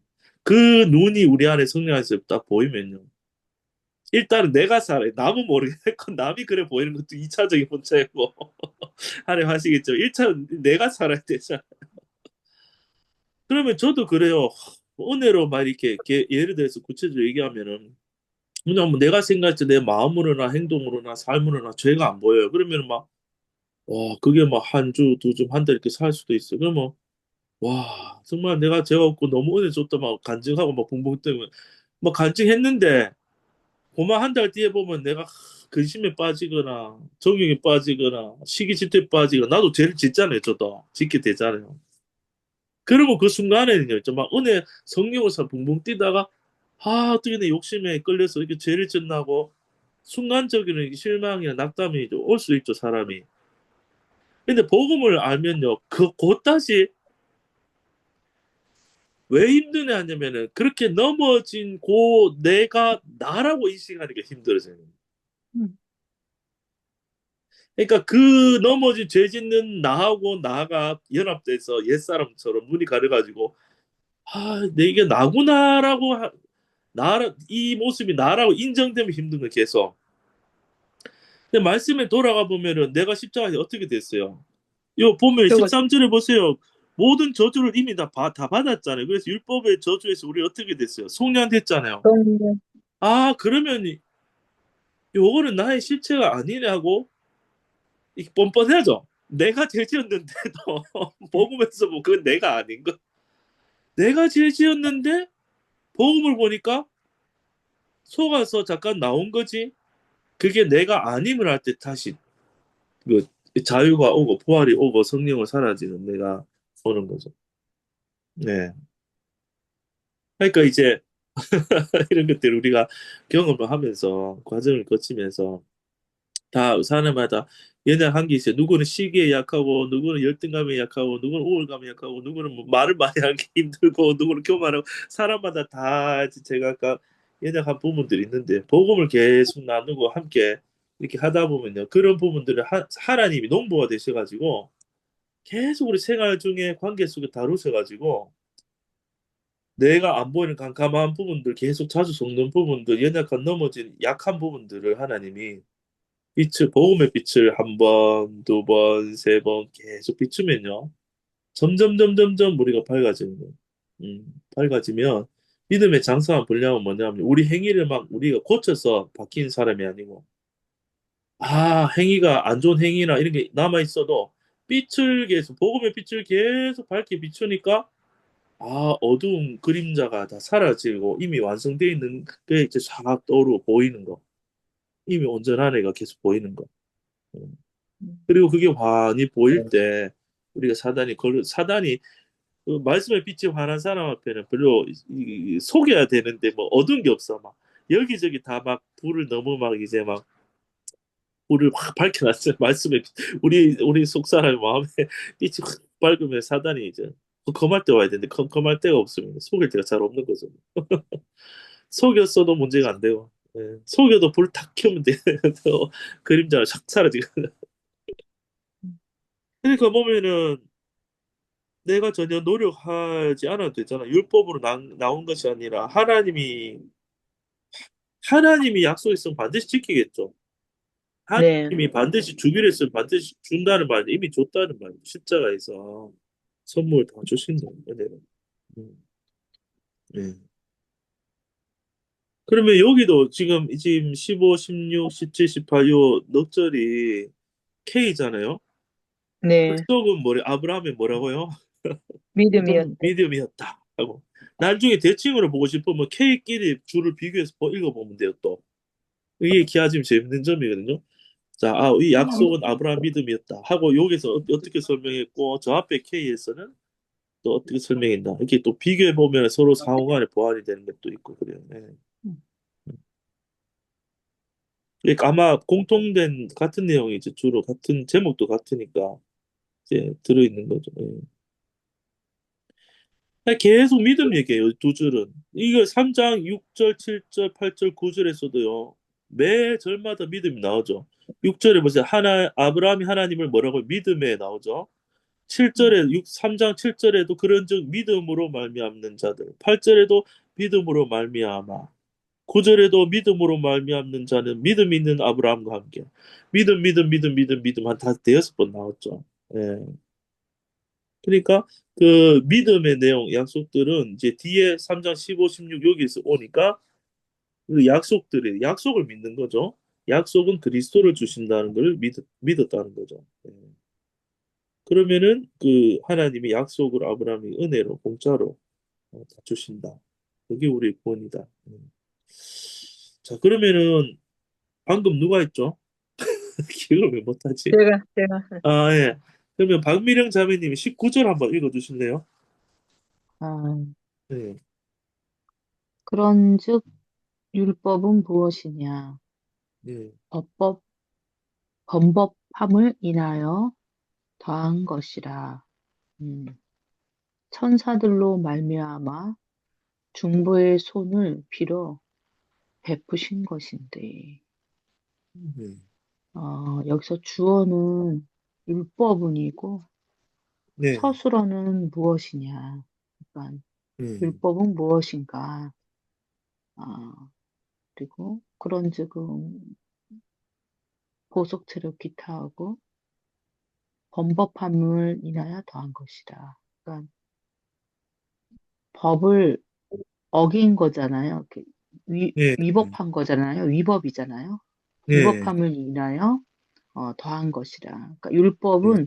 그 눈이 우리 안에 성령에서 딱 보이면요. 일단은 내가 살아요. 남은 모르겠고 남이 그래 보이는 것도 2차적인 문제고 하나님 하시겠죠. 1차 내가 살아야 되잖아. 그러면 저도 그래요. 은혜로 막 이렇게 예를 들어서 구체적으로 얘기하면은 그냥 뭐 내가 생각할 때 내 마음으로나 행동으로나 삶으로나 죄가 안 보여요. 그러면 막 와, 그게 막 한 주, 두 주, 한 달 이렇게 살 수도 있어요. 그러면 와, 정말 내가 죄가 없고 너무 은혜 줬다 막 간증하고 막 붕붕 뜨면 막 간증했는데 고만 한 달 뒤에 보면 내가 근심에 빠지거나 정욕에 빠지거나 시기 질투에 빠지거나 나도 죄를 짓잖아요. 저도 짓게 되잖아요. 그러면 그 순간에는요, 정말 은혜 성령으로 붕붕 뛰다가 어떻게 내 욕심에 끌려서 이렇게 죄를 짓나고 순간적인 실망이나 낙담이 올 수 있죠, 사람이. 근데 복음을 알면요, 곧 다시 왜 힘드냐 하냐면은 그렇게 넘어진 내가 나라고 인식하는 게 힘들어져요. 음. 그러니까 그 넘어진 죄 짓는 나하고 나가 연합돼서 옛사람처럼 눈이 가려가지고 이게 나구나라고 이 모습이 나라고 인정되면 힘든 거 계속. 근데 말씀에 돌아가 보면은 내가 십자가에 어떻게 됐어요? 요 보면 저거 13절에 보세요. 모든 저주를 이미 다 받았잖아요. 그래서 율법의 저주에서 우리 어떻게 됐어요? 속량됐잖아요. 동료. 그러면 요거는 나의 실체가 아니라고 뻔뻔해야죠. 내가 죄 지었는데도 복음에서 뭐 그건 내가 아닌 거. 내가 죄 지었는데 복음을 보니까 속아서 잠깐 나온 거지. 그게 내가 아님을 할 때 다시 그 자유가 오고 부활이 오고 성령을 사라지는 내가 오는 거죠. 네. 그러니까 이제 이런 것들 우리가 경험을 하면서 과정을 거치면서 다 사람마다 연약한 게 있어요. 누구는 시기에 약하고, 누구는 열등감에 약하고, 누구는 우울감에 약하고, 누구는 뭐 말을 많이 하기 힘들고, 누구는 교만하고, 사람마다 다 제가 아까 연약한 부분들이 있는데, 복음을 계속 나누고 함께 이렇게 하다 보면요. 그런 부분들을 하나님이 농부가 되셔가지고, 계속 우리 생활 중에 관계 속에 다루셔가지고, 내가 안 보이는 깜깜한 부분들, 계속 자주 속는 부분들, 연약한 넘어진 약한 부분들을 하나님이 복음의 빛을 한 번, 두 번, 세 번 계속 비추면요. 점점 우리가 밝아지는 거예요. 밝아지면 믿음의 장성한 분량은 뭐냐면 우리 행위를 막 우리가 고쳐서 바뀐 사람이 아니고 행위가 안 좋은 행위나 이런 게 남아 있어도 빛을 계속 복음의 빛을 계속 밝게 비추니까 어두운 그림자가 다 사라지고 이미 완성되어 있는 게 이제 싹 떠오르고 보이는 거. 이미 온전한 애가 계속 보이는 거. 음. 그리고 그게 환히 보일 때 우리가 사단이 그 말씀의 빛이 환한 사람 앞에는 별로 속여야 되는데 뭐 어두운 게 없어 막 여기저기 다 막 불을 너무 막 이제 막 불을 확 밝혀놨어요. 말씀의 빛. 우리 속 사람의 마음에 빛이 확 밝으면 사단이 이제 컴컴할 때 와야 되는데 컴컴할 때가 없으면 속일 때가 잘 없는 거죠. 속였어도 문제가 안 되고 속여도 불 탁 켜면 돼. 그림자가 싹 사라지거든. 그러니까 보면은 내가 전혀 노력하지 않아도 되잖아. 율법으로 나온 것이 아니라 하나님이 약속했으면 반드시 지키겠죠. 네. 하나님이 반드시 주기로 했으면 반드시 준다는 말이 이미 줬다는 말이에요. 십자가에서 선물 다 주신 거예요. 은혜로. 음, 네. 그러면 여기도 지금 15, 16, 17, 18 요 넉절이 K잖아요. 네, 약속은 아브라함이 뭐라고요? 믿음이었다. 믿음이었다 하고 나중에 대칭으로 보고 싶으면 K끼리 줄을 비교해서 읽어보면 돼요 또. 이게 기하집 재밌는 점이거든요. 자, 이 약속은 아브라함 믿음이었다 하고 여기서 어떻게 설명했고 저 앞에 K에서는 또 어떻게 설명했나 이렇게 또 비교해 보면 서로 상호간에 보완이 되는 것도 있고 그래요. 네. 그러니까 아마 공통된 같은 내용이 이제 주로 같은 제목도 같으니까 이제 들어있는 거죠. 계속 믿음 얘기해요. 두 줄은. 이거 3장 6절, 7절, 8절, 9절에서도요. 매 절마다 믿음이 나오죠. 6절에 보세요. 아브라함이 하나님을 뭐라고 믿음에 나오죠. 7절에 3장 7절에도 그런즉 믿음으로 말미암는 자들. 8절에도 믿음으로 말미암아. 9절에도 믿음으로 말미암는 자는 믿음 있는 아브라함과 함께. 믿음, 믿음, 믿음, 믿음, 믿음 한 대여섯 번 나왔죠. 예. 그러니까 그 믿음의 내용, 약속들은 이제 뒤에 3장 15, 16 여기서 오니까 그 약속을 믿는 거죠. 약속은 그리스도를 주신다는 걸 믿었다는 거죠. 예. 그러면은 그 하나님이 약속을 아브라함이 은혜로 공짜로 다 주신다. 그게 우리 구원이다. 자, 그러면은 방금 누가 했죠? 기억을 왜 못하지? 제가, 아, 예. 그러면 박미령 자매님이 19절 한번 읽어주실래요? 아, 네. 그런즉 율법은 무엇이냐? 네. 법법, 범법함을 인하여 더한 것이라. 음, 천사들로 말미암아 중보의 손을 빌어 베푸신 것인데, 네. 여기서 주어는 율법은이고 네. 서술어는 무엇이냐? 그러니까 네. 율법은 무엇인가? 그리고 그런즉은 보석체로 기타하고 범법함을 인하여 더한 것이다. 그러니까 법을 어긴 거잖아요. 이렇게 네. 위법한 거잖아요. 위법이잖아요. 네. 위법함을 인하여 더한 것이라. 그러니까 네. 율법은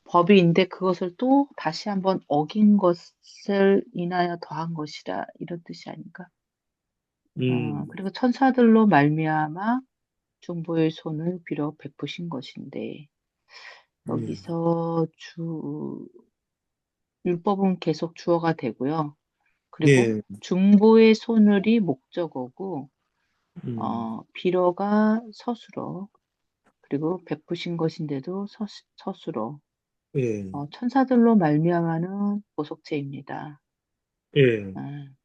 법이인데 그것을 또 다시 한번 어긴 것을 인하여 더한 것이라 이런 뜻이 아닌가. 음. 그리고 천사들로 말미암아 중보의 손을 빌어 베푸신 것인데 네. 여기서 율법은 계속 주어가 되고요. 그리고 네. 중보의 손을이 목적어고 음. 빌어가 서술어 그리고 베푸신 것인데도 서술어 네. 천사들로 말미암아는 보속체입니다. 네. 음,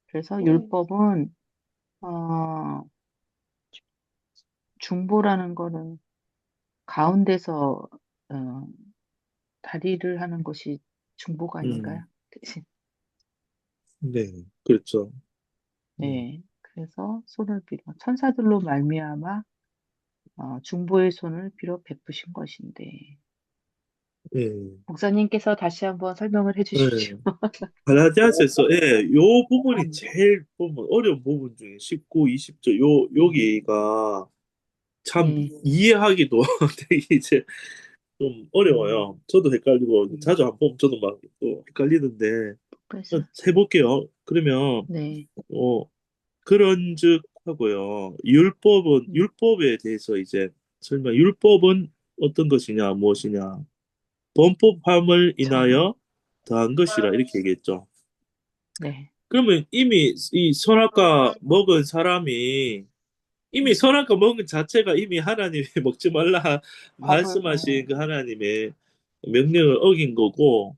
그래서 율법은 어, 중보라는 거는 가운데서 어, 다리를 하는 것이 중보가 음. 아닌가요? 대신. 네. 그렇죠. 음. 네. 그래서 손을 빌어 천사들로 말미암아 중보의 손을 빌어 베푸신 것인데 네. 목사님께서 다시 한번 설명을 해주십시오. 네. 갈라디아서에서 요 부분이 음, 제일 부분 어려운 부분 중에 19, 20절 여기가 참 네, 이해하기도 되게 이제 좀 어려워요. 저도 헷갈리고 음, 자주 안 보면 저도 막 또 헷갈리는데 그래서 해볼게요. 그러면 네, 어 그런즉 하고요. 음, 율법에 대해서 이제 율법은 어떤 것이냐 무엇이냐 범법함을 참, 인하여 더한 것이라 이렇게 얘기했죠. 네, 그러면 이미 이 선악과 먹은 사람이 이미 음, 선악과 먹은 자체가 이미 하나님이 먹지 말라 법을, 말씀하신 그 하나님의 명령을 어긴 거고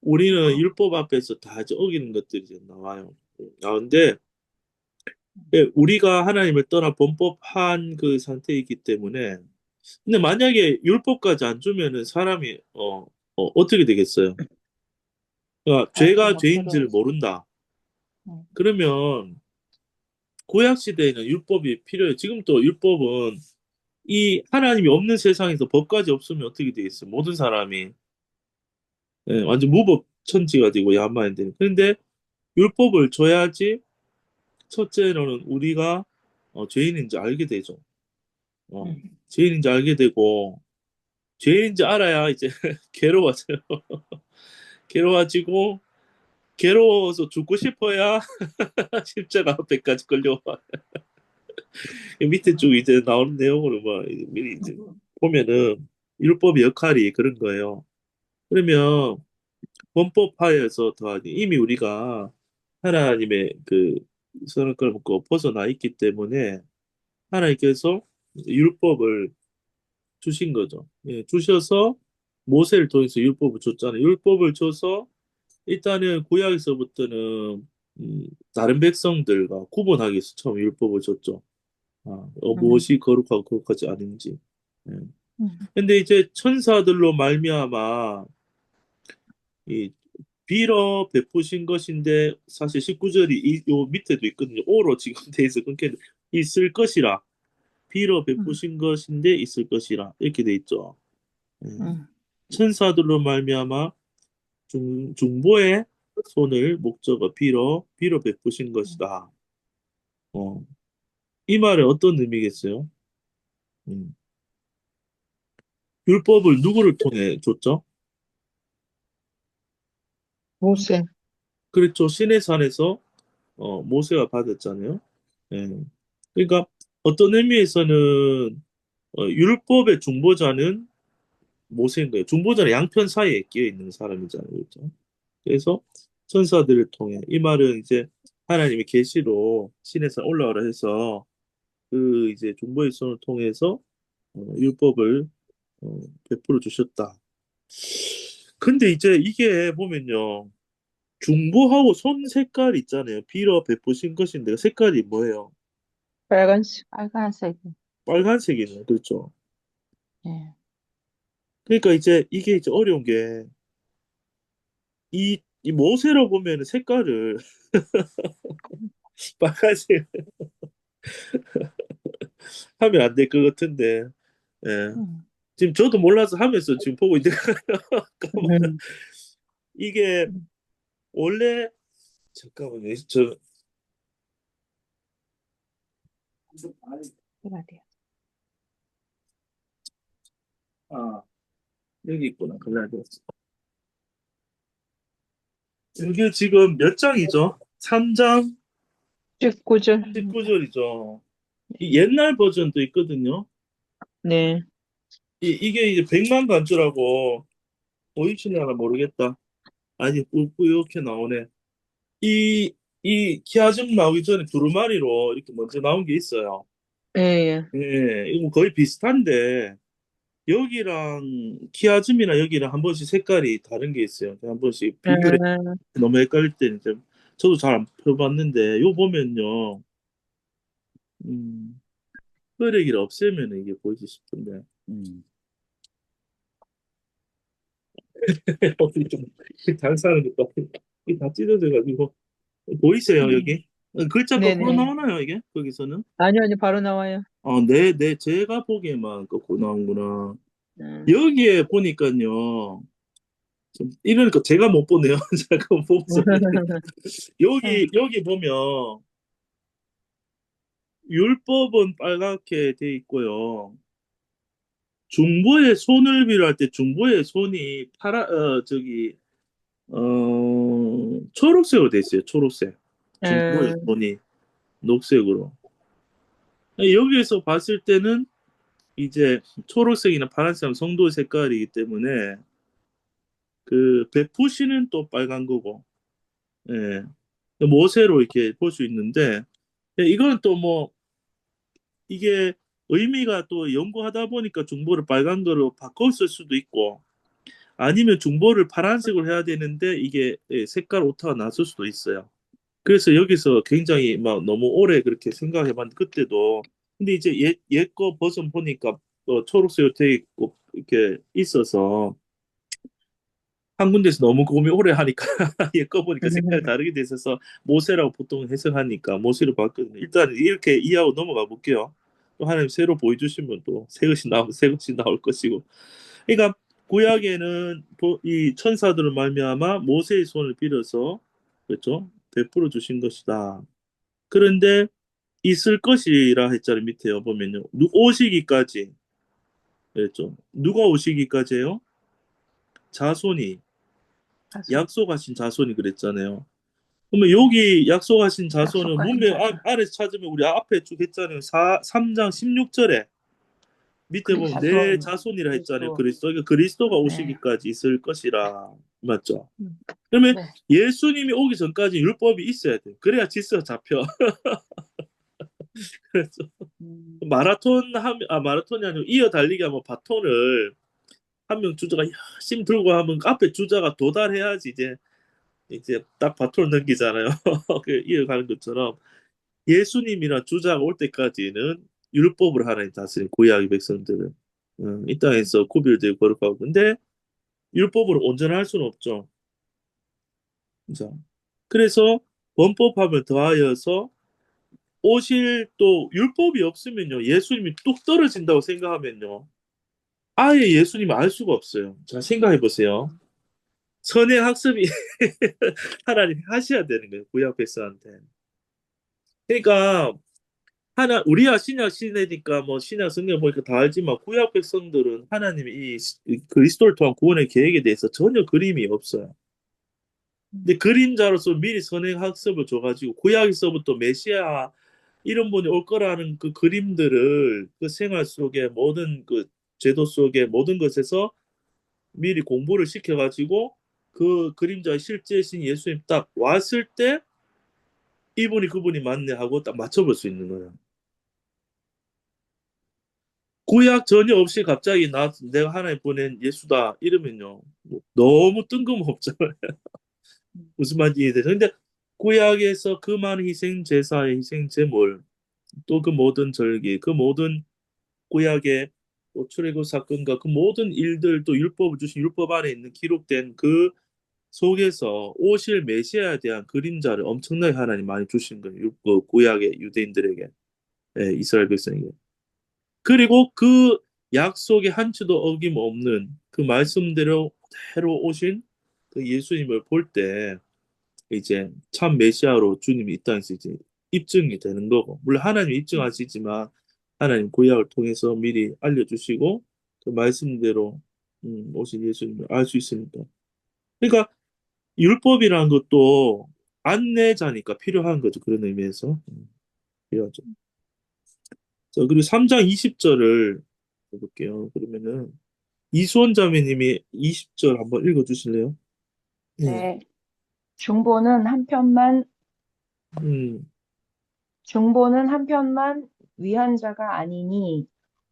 우리는 율법 앞에서 다 이제 어기는 것들이 이제 나와요. 나오는데 우리가 하나님을 떠나 범법한 그 상태이기 때문에 근데 만약에 율법까지 안 주면은 사람이 어떻게 되겠어요? 그러니까 하나님의 죄가 멋대로, 죄인지를 모른다. 음, 그러면 구약 시대에는 율법이 필요해요. 지금 또 율법은 이 하나님이 없는 세상에서 법까지 없으면 어떻게 되겠어요? 모든 사람이 완전 무법천지가 되고 야만이 되는. 그런데 율법을 줘야지 첫째로는 우리가 죄인인지 알게 되죠. 어, 음. 죄인인지 알게 되고 죄인인지 알아야 이제 괴로워져요. 괴로워지고 괴로워서 죽고 싶어야 십자가 앞에까지 끌려와. 밑에 쭉 이제 나오는 내용으로 뭐 미리 이제 보면은 율법의 역할이 그런 거예요. 그러면 범법하에서 더하니 이미 우리가 하나님의 그 선을 먹고 벗어나 있기 때문에 하나님께서 율법을 주신 거죠. 예, 주셔서 모세를 통해서 율법을 줬잖아요. 율법을 줘서 일단은 구약에서부터는 다른 백성들과 구분하기 위해서 처음 율법을 줬죠. 무엇이 거룩하고 거룩하지 않은지. 예. 음. 근데 이제 천사들로 말미암아 이 빌어 베푸신 것인데 사실 19절이 요 밑에도 있거든요. 오로 지금 돼 있어 끊겨 있을 것이라 빌어 베푸신 것인데 있을 것이라 이렇게 돼 있죠. 예. 음. 천사들로 말미암아 중보의 손을 목적어 빌어 베푸신 것이다. 어, 이 말은 어떤 의미겠어요? 음. 율법을 누구를 통해 줬죠? 모세. 그렇죠. 시내산에서 모세가 받았잖아요. 예. 그러니까 어떤 의미에서는 율법의 중보자는 모세인 거예요. 중보자는 양편 사이에 끼어 있는 사람이잖아요. 그렇죠? 그래서 천사들을 통해 이 말은 이제 하나님의 계시로 신에서 올라오라 해서 그 이제 중보의 손을 통해서 율법을 베풀어 주셨다. 근데 이제 이게 보면요. 중보하고 손 색깔 있잖아요. 빌어 베푸신 것인데 그 색깔이 뭐예요? 빨간색. 빨간색. 빨간색이네요. 그렇죠. 예. 그러니까 이제 이게 이제 어려운 게 이 모세로 보면 색깔을 빨간색 하면 안 될 것 같은데 예. 음. 지금 저도 몰라서 하면서 지금 보고 있는 거예요. 잠깐만. 음. 이게 원래 잠깐만요. 저 그래야 아, 여기 있구나. 글라디아. 이게 지금 몇 장이죠? 3장 19절. 19절이죠. 이 옛날 버전도 있거든요. 네. 이게 이제 백만 간주라고 보이시려나 모르겠다. 아니, 이렇게 나오네. 이 키아즘 나오기 전에 두루마리로 이렇게 먼저 나온 게 있어요. 예, 예. 예, 이거 거의 비슷한데, 여기랑 키아즘이랑 여기랑 한 번씩 색깔이 다른 게 있어요. 한 번씩 비교해, 아, 너무 헷갈릴 때는 이제, 저도 잘 안 펴봤는데, 요 보면요, 혈액을 없애면 이게 보이지 싶은데, 어떻게 좀, 장사하는 것 같아. 이게 다 찢어져가지고, 보이세요, 여기? 글자 거꾸로 네네. 나오나요, 이게? 거기서는? 아니요, 아니요, 바로 나와요. 제가 보기에만 거꾸로 나오는구나. 음. 여기에 보니까요, 이러니까 제가 못 보네요. 잠깐 보고서. 여기 보면, 율법은 빨갛게 돼 있고요. 중보의 손을 빌할 때 중보의 손이 초록색으로 돼 있어요. 초록색. 중보의 음. 손이 녹색으로. 여기에서 봤을 때는 이제 초록색이나 파란색 성도의 색깔이기 때문에 그 베푸시는 또 빨간 거고, 예. 모세로 이렇게 볼 수 있는데, 이거는 또 뭐, 이게 의미가 또 연구하다 보니까 중보를 빨간 거로 바꿨을 수도 있고, 아니면 중보를 파란색으로 해야 되는데, 이게 색깔 오타가 났을 수도 있어요. 그래서 여기서 굉장히 막 너무 오래 그렇게 생각해봤는데, 그때도, 근데 이제 옛 거 버전 보니까 초록색으로 돼 있고, 이렇게 있어서, 한 군데서 너무 고민 오래 하니까 예거 보니까 색깔이 다르게 돼 있어서 모세라고 보통 해석하니까 모세로 바꿨거든요. 일단 이렇게 이해하고 넘어가 볼게요. 또 하나님 새로 보여주시면 또 새 것이 나올 것이고. 그러니까 구약에는 이 천사들을 말미암아 모세의 손을 빌어서 그렇죠? 베풀어 주신 것이다. 그런데 있을 것이라 했잖아요. 밑에요 보면요. 오시기까지 그랬죠. 누가 오시기까지예요? 자손이, 자손. 약속하신 자손이 그랬잖아요. 그러면 여기 약속하신 자손은 약속하신 문명 자손. 안에서 찾으면 우리 앞에 쭉 했잖아요. 3장 16절에 밑에 보면 내 자손. 자손이라 했잖아요. 그리스도. 그리스도. 그러니까 그리스도가 네. 오시기까지 있을 것이라. 맞죠? 음. 그러면 네. 예수님이 오기 전까지 율법이 있어야 돼요. 그래야 질서가 잡혀. 그래서 음. 마라톤이 아니고 이어 달리기 하면 바톤을 한 명 주자가 열심히 들고 하면 앞에 주자가 도달해야지 이제 딱 바톤을 넘기잖아요. 그 이어가는 것처럼 예수님이나 주자가 올 때까지는 율법을 하나님 다스린 구약의 백성들은 이 땅에서 구별되고 거룩하고 근데 율법으로 온전할 수는 없죠. 그죠? 그래서 범법하면 더하여서 오실 또 율법이 없으면요 예수님이 뚝 떨어진다고 생각하면요 아예 예수님을 알 수가 없어요. 자 생각해 보세요. 선행 학습이 하나님 하셔야 되는 거예요 구약 백성한테. 그러니까 우리야 신약 시대니까 뭐 신약 성경 보니까 다 알지만 구약 백성들은 하나님이 이 그리스도를 통한 구원의 계획에 대해서 전혀 그림이 없어요. 근데 그림자로서 미리 선행 학습을 줘가지고 구약에서부터 메시아 이런 분이 올 거라는 그 그림들을 그 생활 속에 모든 그 제도 속에 모든 것에서 미리 공부를 시켜가지고 그 그림자의 실제신 예수님 딱 왔을 때 이분이 그분이 맞네 하고 딱 맞춰볼 수 있는 거예요. 구약 전혀 없이 갑자기 내가 하나님 보낸 예수다 이러면요 뭐 너무 뜬금없잖아요. 무슨 말인지 이해되죠? 근데 구약에서 그 많은 희생 제사의 희생 제물 또 그 모든 절기 그 모든 구약의 또 출애굽 사건과 그 모든 일들 또 율법을 주신 율법 안에 있는 기록된 그 속에서 오실 메시아에 대한 그림자를 엄청나게 하나님 많이 주신 거예요. 구약의 유대인들에게 이스라엘 백성에게. 그리고 그 약속의 한치도 어김없는 그 말씀대로 그대로 오신 그 예수님을 볼 때 이제 참 메시아로 주님이 이 땅에서 이제 입증이 되는 거고 물론 하나님 입증하시지만 하나님 구약을 통해서 미리 알려주시고 그 말씀대로 오신 예수님을 알 수 있으니까 그러니까 율법이라는 것도 안내자니까 필요한 거죠 그런 의미에서 필요하죠. 자 그리고 3장 20절을 볼게요. 그러면은 이수원 자매님이 20절 한번 읽어주실래요? 네. 네. 중보는 한편만 음, 중보는 한편만 위한 자가 아니니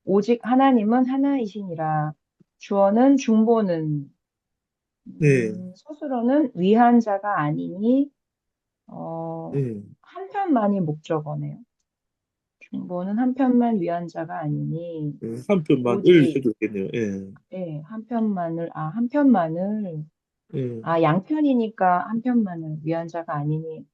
오직 하나님은 하나이시니라. 주어는 중보는 네, 스스로는 위한 자가 아니니 네, 한편만이 목적어네요. 중보는 한편만 위한 자가 아니니 네. 한 편만 오직 해도 되겠네요. 예, 한편만을 예, 양편이니까 한편만을 위한 자가 아니니라고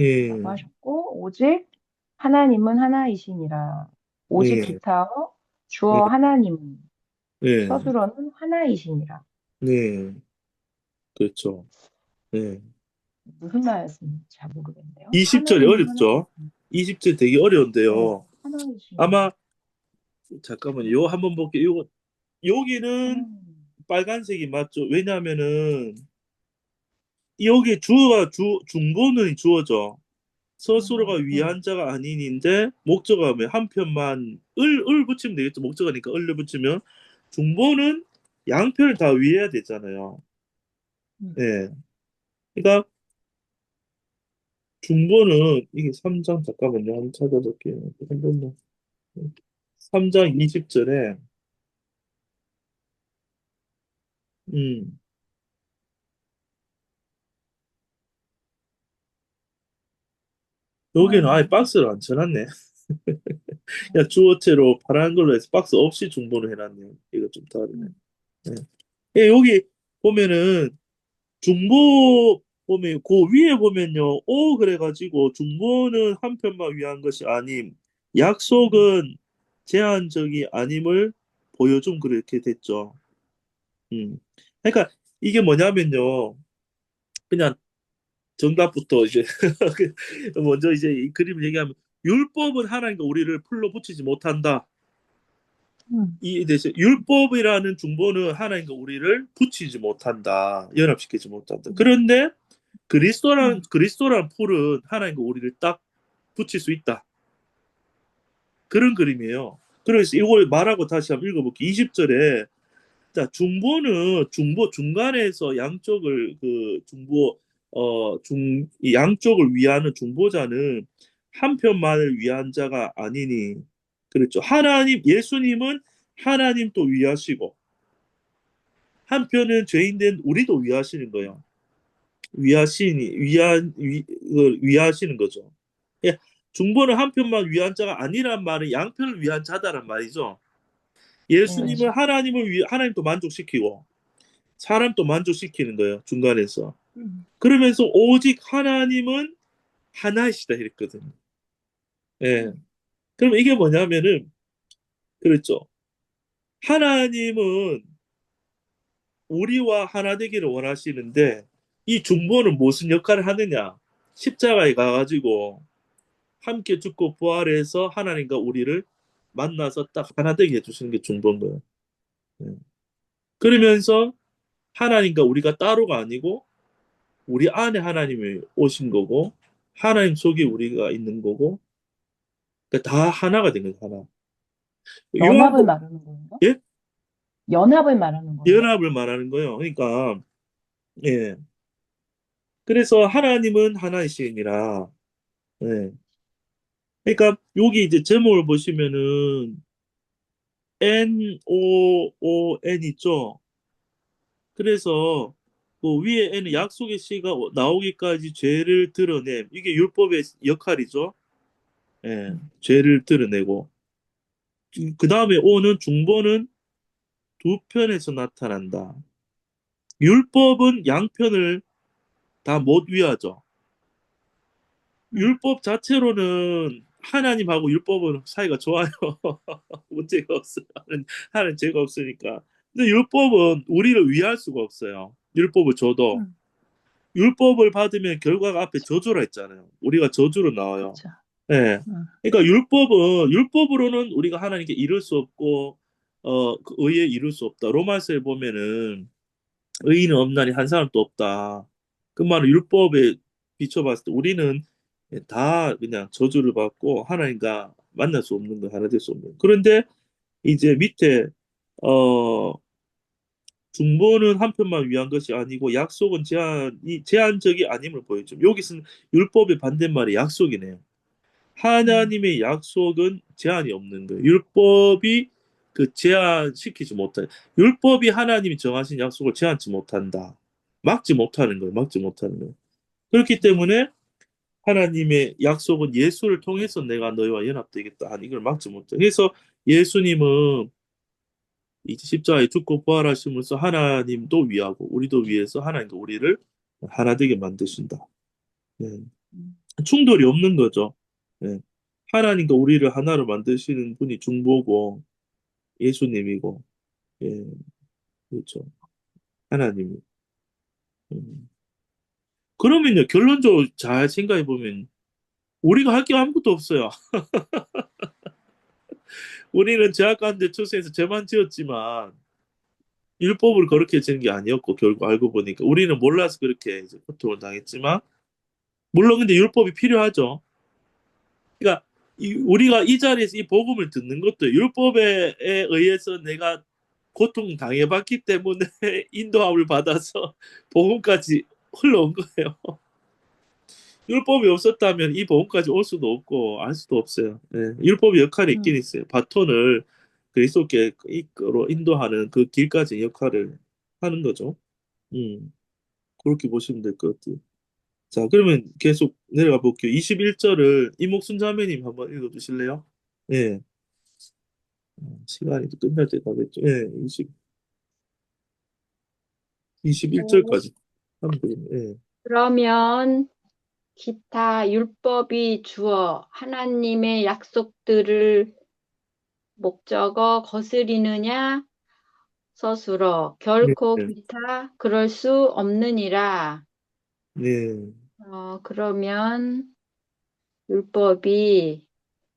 예, 하셨고 오직 하나님은 하나이시니라. 오직 예, 기타어 예, 주어 하나님은 예, 서술어는 하나이시니라. 네, 그렇죠. 네. 무슨 말씀인지 잘 모르겠네요. 20절이 하나님은 어렵죠? 하나이시니라. 20절 되게 네, 어려운데요. 하나이시니라. 아마 잠깐만요. 요 한번 볼게요. 여기는 하나님. 빨간색이 맞죠? 왜냐하면은 여기 주어가 중보는 주어죠. 스스로가 네. 위한 자가 아닌인데 목적어가 왜 한편만 을 붙이면 되겠죠. 목적어니까 을을 붙이면 중보는 양편을 다 위해야 되잖아요. 예. 그러니까 중보는 이게 3장 잠깐만요. 한번 찾아볼게요. 한 번만. 3장 20절에 음 여기는 아예 하나님. 박스를 안 쳐놨네. 그냥 주어체로 파란 걸로 해서 박스 없이 중보를 해놨네요. 이거 좀 다르네. 예. 예, 여기 보면은 중보 보면 그 위에 보면요. 오 그래가지고 중보는 한편만 위한 것이 아님 약속은 제한적이 아님을 보여준 그렇게 됐죠. 음. 그러니까 이게 뭐냐면요. 그냥 정답부터 이제 먼저 이제 이 그림을 얘기하면 율법은 하나님과 우리를 풀로 붙이지 못한다. 이 대신 율법이라는 중보는 하나님과 우리를 붙이지 못한다. 연합시키지 못한다. 그런데 그리스도란 풀은 하나님과 우리를 딱 붙일 수 있다. 그런 그림이에요. 그래서 이걸 말하고 다시 한번 읽어볼게요. 20절에 자, 중보 중간에서 양쪽을 이 양쪽을 위하는 중보자는 한 편만을 위한 자가 아니니 그랬죠. 예수님은 하나님 또 위하시고 한편은 죄인된 우리도 위하시는 거예요. 위하시는 거죠. 예, 중보는 한 편만 위한 자가 아니란 말은 양편을 위한 자다란 말이죠. 예수님은 하나님도 만족시키고 사람도 만족시키는 거예요. 중간에서. 그러면서 오직 하나님은 하나이시다 이랬거든요. 예. 그럼 이게 뭐냐면은 그렇죠. 하나님은 우리와 하나 되기를 원하시는데 이 중보는 무슨 역할을 하느냐? 십자가에 가가지고 함께 죽고 부활해서 하나님과 우리를 만나서 딱 하나 되게 해주시는 게 중보인 거예요. 예. 그러면서 하나님과 우리가 따로가 아니고 우리 안에 하나님이 오신 거고 하나님 속에 우리가 있는 거고 그러니까 다 하나가 된 거예요. 하나. 연합을 요한복 말하는 거예요? 예? 연합을 말하는 거예요? 연합을 말하는 거예요. 그러니까 예. 그래서 하나님은 하나이시니라. 예. 그러니까 여기 이제 제목을 보시면은 N-O-O-N 있죠. 그래서 그 위에 N은 약속의 씨가 나오기까지 죄를 드러냄. 이게 율법의 역할이죠. 예. 죄를 드러내고 그 다음에 O는 중보는 두 편에서 나타난다. 율법은 양편을 다 못 위하죠. 율법 자체로는 하나님하고 율법은 사이가 좋아요. 문제가 없어요. 하는 죄가 없으니까. 근데 율법은 우리를 위할 수가 없어요. 율법을 줘도. 율법을 받으면 결과가 앞에 저주라 했잖아요. 우리가 저주로 나와요. 그렇죠. 예. 그러니까 율법으로는 우리가 하나님께 이룰 수 없고, 그 의에 이룰 수 없다. 로마서에 보면은 의인은 없나니 한 사람도 없다. 그 말은 율법에 비춰봤을 때 우리는 다 그냥 저주를 받고 하나님과 만날 수 없는 거 하나 될 수 없는 거. 그런데 이제 밑에 어 중보는 한 편만 위한 것이 아니고 약속은 제한적이 아님을 보여줘. 여기서는 율법의 반대말이 약속이네요. 하나님의 약속은 제한이 없는 거예요. 율법이 그 제한시키지 못해. 율법이 하나님이 정하신 약속을 제한치 못한다. 막지 못하는 거예요. 막지 못하는 거예요. 그렇기 때문에 하나님의 약속은 예수를 통해서 내가 너희와 연합되겠다 하는 이걸 막지 못해. 그래서 예수님은 이제 십자가에 죽고 부활하심으로써 하나님도 위하고 우리도 위해서 하나님과 우리를 하나 되게 만드신다. 예. 충돌이 없는 거죠. 예. 하나님과 우리를 하나로 만드시는 분이 중보고 예수님이고, 예, 그렇죠. 하나님이. 음. 그러면요, 결론적으로 잘 생각해 보면 우리가 할 게 아무것도 없어요. 우리는 제약 가운데 처소해서 죄만 지었지만 율법을 그렇게 지는 게 아니었고 결국 알고 보니까 우리는 몰라서 그렇게 이제 고통을 당했지만 물론 근데 율법이 필요하죠. 그러니까 우리가 이 자리에서 이 복음을 듣는 것도 율법에 의해서 내가 고통 당해봤기 때문에 인도함을 받아서 복음까지 흘러온 거예요. 율법이 없었다면 이 복음까지 올 수도 없고 알 수도 없어요. 예, 율법의 역할이 있긴 있어요. 바톤을 그리스도께 이끌어 인도하는 그 길까지 역할을 하는 거죠. 그렇게 보시면 될 것 같아요. 자, 그러면 계속 내려가 볼게요. 21절을 이목순 자매님 한번 읽어주실래요? 예. 시간이 또 끝날 때 가겠죠. 예, 21절까지 하면 되겠네. 예. 그러면 기타 율법이 주어 하나님의 약속들을 목적어 거스리느냐 서술어 네, 결코 네, 기타 그럴 수 없느니라. 네. 그러면 율법이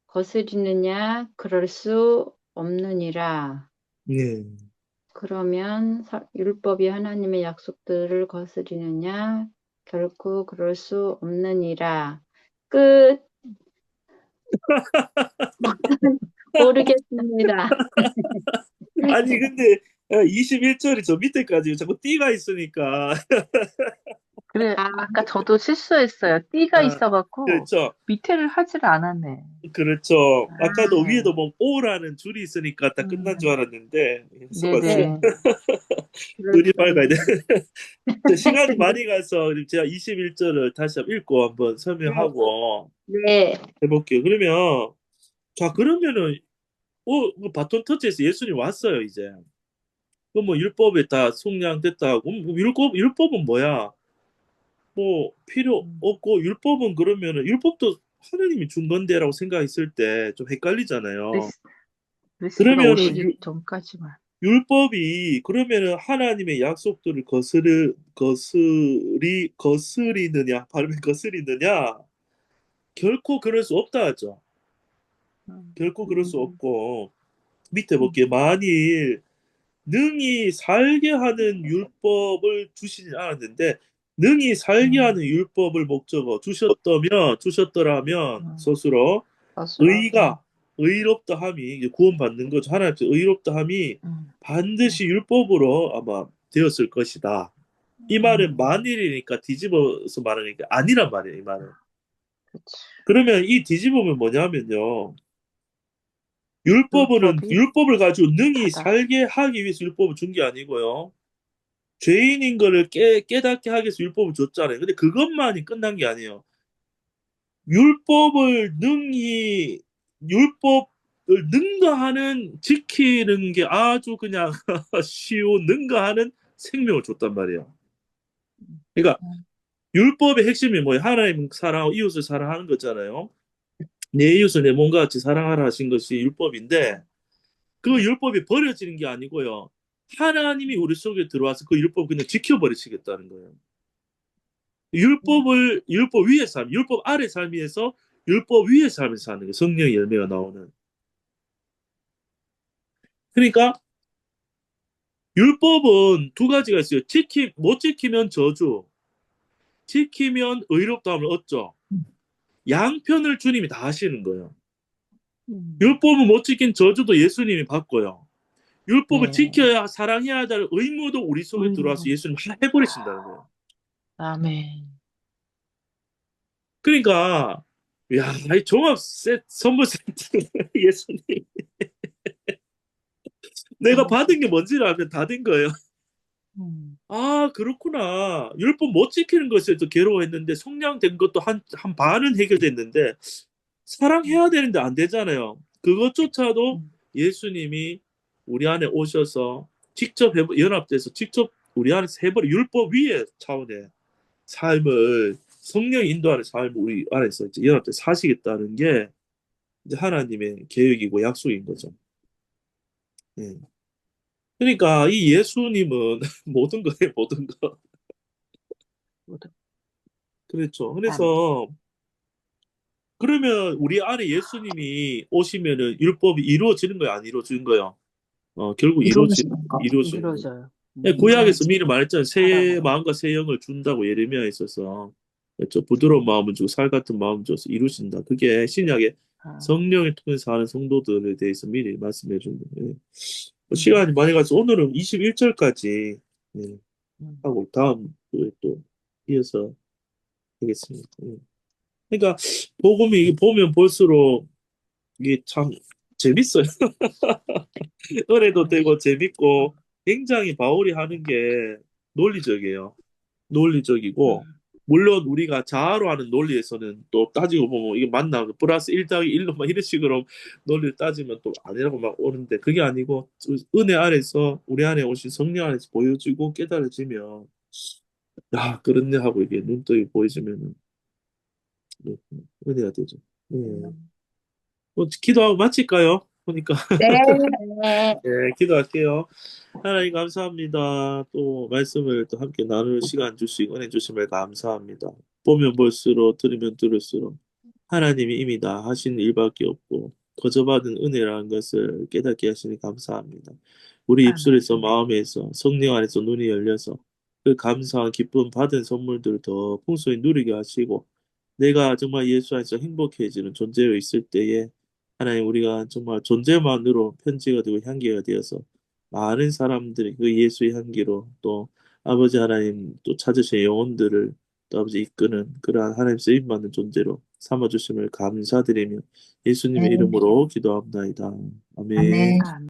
거스리느냐? 그럴 수 없느니라. 예. 그러면 율법이 하나님의 약속들을 거스리느냐? 결코 그럴 수 없느니라. 끝. 모르겠습니다. 아니, 근데 21절이 저 밑에까지 자꾸 띠가 있으니까. 그래, 아, 아까 저도 실수했어요. 띠가 아, 있어갖고 그렇죠. 밑에를 하지를 않았네. 그렇죠. 아까도 네. 위에도 뭐 오라는 줄이 있으니까 딱 끝난 줄 알았는데 수고하세요. 네네. 눈이 밝아야 돼. 그렇습니다. 시간이 많이 가서 제가 21절을 다시 한번 읽고 한번 설명하고 네. 해볼게요. 그러면 자 그러면은 그 바톤 터치에서 예수님 왔어요 이제. 그럼 뭐 율법에 다 속량됐다 하고 뭐 율법은 뭐야? 뭐 필요 없고 율법은 그러면은 율법도 하나님이 준 건데라고 생각했을 때 좀 헷갈리잖아요. 메시아가 그러면은 오시기 전까지만. 율법이 그러면은 하나님의 약속들을 거스리느냐 발음이 거스리느냐 결코 그럴 수 없다 하죠. 결코 그럴 수 없고 밑에 볼게요. 만일 능히 살게 하는 율법을 주시지 않았는데 능히 살게 하는 율법을 목적어 주셨더라면 스스로 의롭다 함이 이제 구원받는 거죠. 하나님께서 의롭다 함이 반드시 율법으로 아마 되었을 것이다. 이 말은 만일이니까 뒤집어서 말하니까 아니란 말이에요. 이 말은. 그치. 그러면 이 뒤집으면 뭐냐면요. 율법을 가지고 능히 다다. 살게 하기 위해서 율법을 준 게 아니고요. 죄인인 거를 깨닫게 하기 위해서 율법을 줬잖아요. 근데 그것만이 끝난 게 아니에요. 율법을 능가하는 지키는 게 아주 그냥 쉬운 능가하는 생명을 줬단 말이에요. 그러니까 율법의 핵심이 뭐예요? 하나님 사랑하고 이웃을 사랑하는 거잖아요. 내 이웃을 내 몸과 같이 사랑하라 하신 것이 율법인데 그 율법이 버려지는 게 아니고요. 하나님이 우리 속에 들어와서 그 율법을 그냥 지켜버리시겠다는 거예요. 율법 위의 삶, 율법 아래 삶에서 율법 위의 삶을 사는 게 성령의 열매가 나오는. 그러니까 율법은 두 가지가 있어요. 못 지키면 저주, 지키면 의롭다함을 얻죠. 양편을 주님이 다 하시는 거예요. 율법은 못 지킨 저주도 예수님이 받고요. 율법을 지켜야 사랑해야 될 의무도 우리 속에 들어와서 예수님 해버리신다는 거예요. 아멘. 그러니까 야, 이 종합 선물 세트 예수님 내가 받은 게 뭔지를 알면 다 된 거예요. 아, 그렇구나. 율법 못 지키는 것에서 괴로워했는데 속량된 것도 한 반은 해결됐는데 사랑해야 되는데 안 되잖아요. 그것조차도 예수님이 우리 안에 오셔서 직접 연합돼서 직접 우리 안에서 해버려 율법 위의 차원의 삶을 성령 인도하는 삶을 우리 안에서 이제 연합돼서 사시겠다는 게 이제 하나님의 계획이고 약속인 거죠. 예. 그러니까 이 예수님은 모든 거예요, 모든 거. 그렇죠. 그래서 그러면 우리 안에 예수님이 오시면은 율법이 이루어지는 거야, 안 이루어지는 거야? 결국 이루어지는 거예요. 이루어져요. 네, 구약에서 미리 말했잖아요. 새 마음과 새 영을 준다고 예레미야에 있어서 그렇죠. 부드러운 마음을 주고 살 같은 마음을 줘서 이루신다. 그게 신약의 성령을 통해서 하는 성도들에 대해서 미리 말씀해 준 거예요. 시간이 많이 가서 오늘은 21절까지 하고 다음 주에 또 이어서 하겠습니다. 그러니까 복음이 보면 볼수록 이게 참 재밌어요. 은혜도 되고 재밌고 굉장히 바울이 하는 게 논리적이에요. 논리적이고 물론 우리가 자아로 하는 논리에서는 또 따지고 보면 이게 맞나 플러스 1 더하기 1로 막 이런 식으로 논리를 따지면 또 아니라고 막 오는데 그게 아니고 은혜 안에서 우리 안에 오신 성령 안에서 보여지고 깨달아지면 야 그렇네 하고 이게 눈뜨기 보여지면은 은혜가 되죠. 기도하고 마칠까요? 보니까 네. 네, 기도할게요. 하나님 감사합니다. 또 말씀을 또 함께 나눌 시간 주시고 은혜 주심을 감사합니다. 보면 볼수록 들으면 들을수록 하나님이 이미 다 하신 일밖에 없고 거저받은 은혜라는 것을 깨닫게 하시니 감사합니다. 우리 입술에서 마음에서 성령 안에서 눈이 열려서 그 감사한 기쁨 받은 선물들을 더 풍성히 누리게 하시고 내가 정말 예수 안에서 행복해지는 존재로 있을 때에 하나님 우리가 정말 존재만으로 편지가 되고 향기가 되어서 많은 사람들이 그 예수의 향기로 또 아버지 하나님 또 찾으신 영혼들을 또 아버지 이끄는 그러한 하나님 쓰임받는 존재로 삼아주심을 감사드리며 예수님의 네. 이름으로 기도합나이다. 아멘. 아멘. 아멘.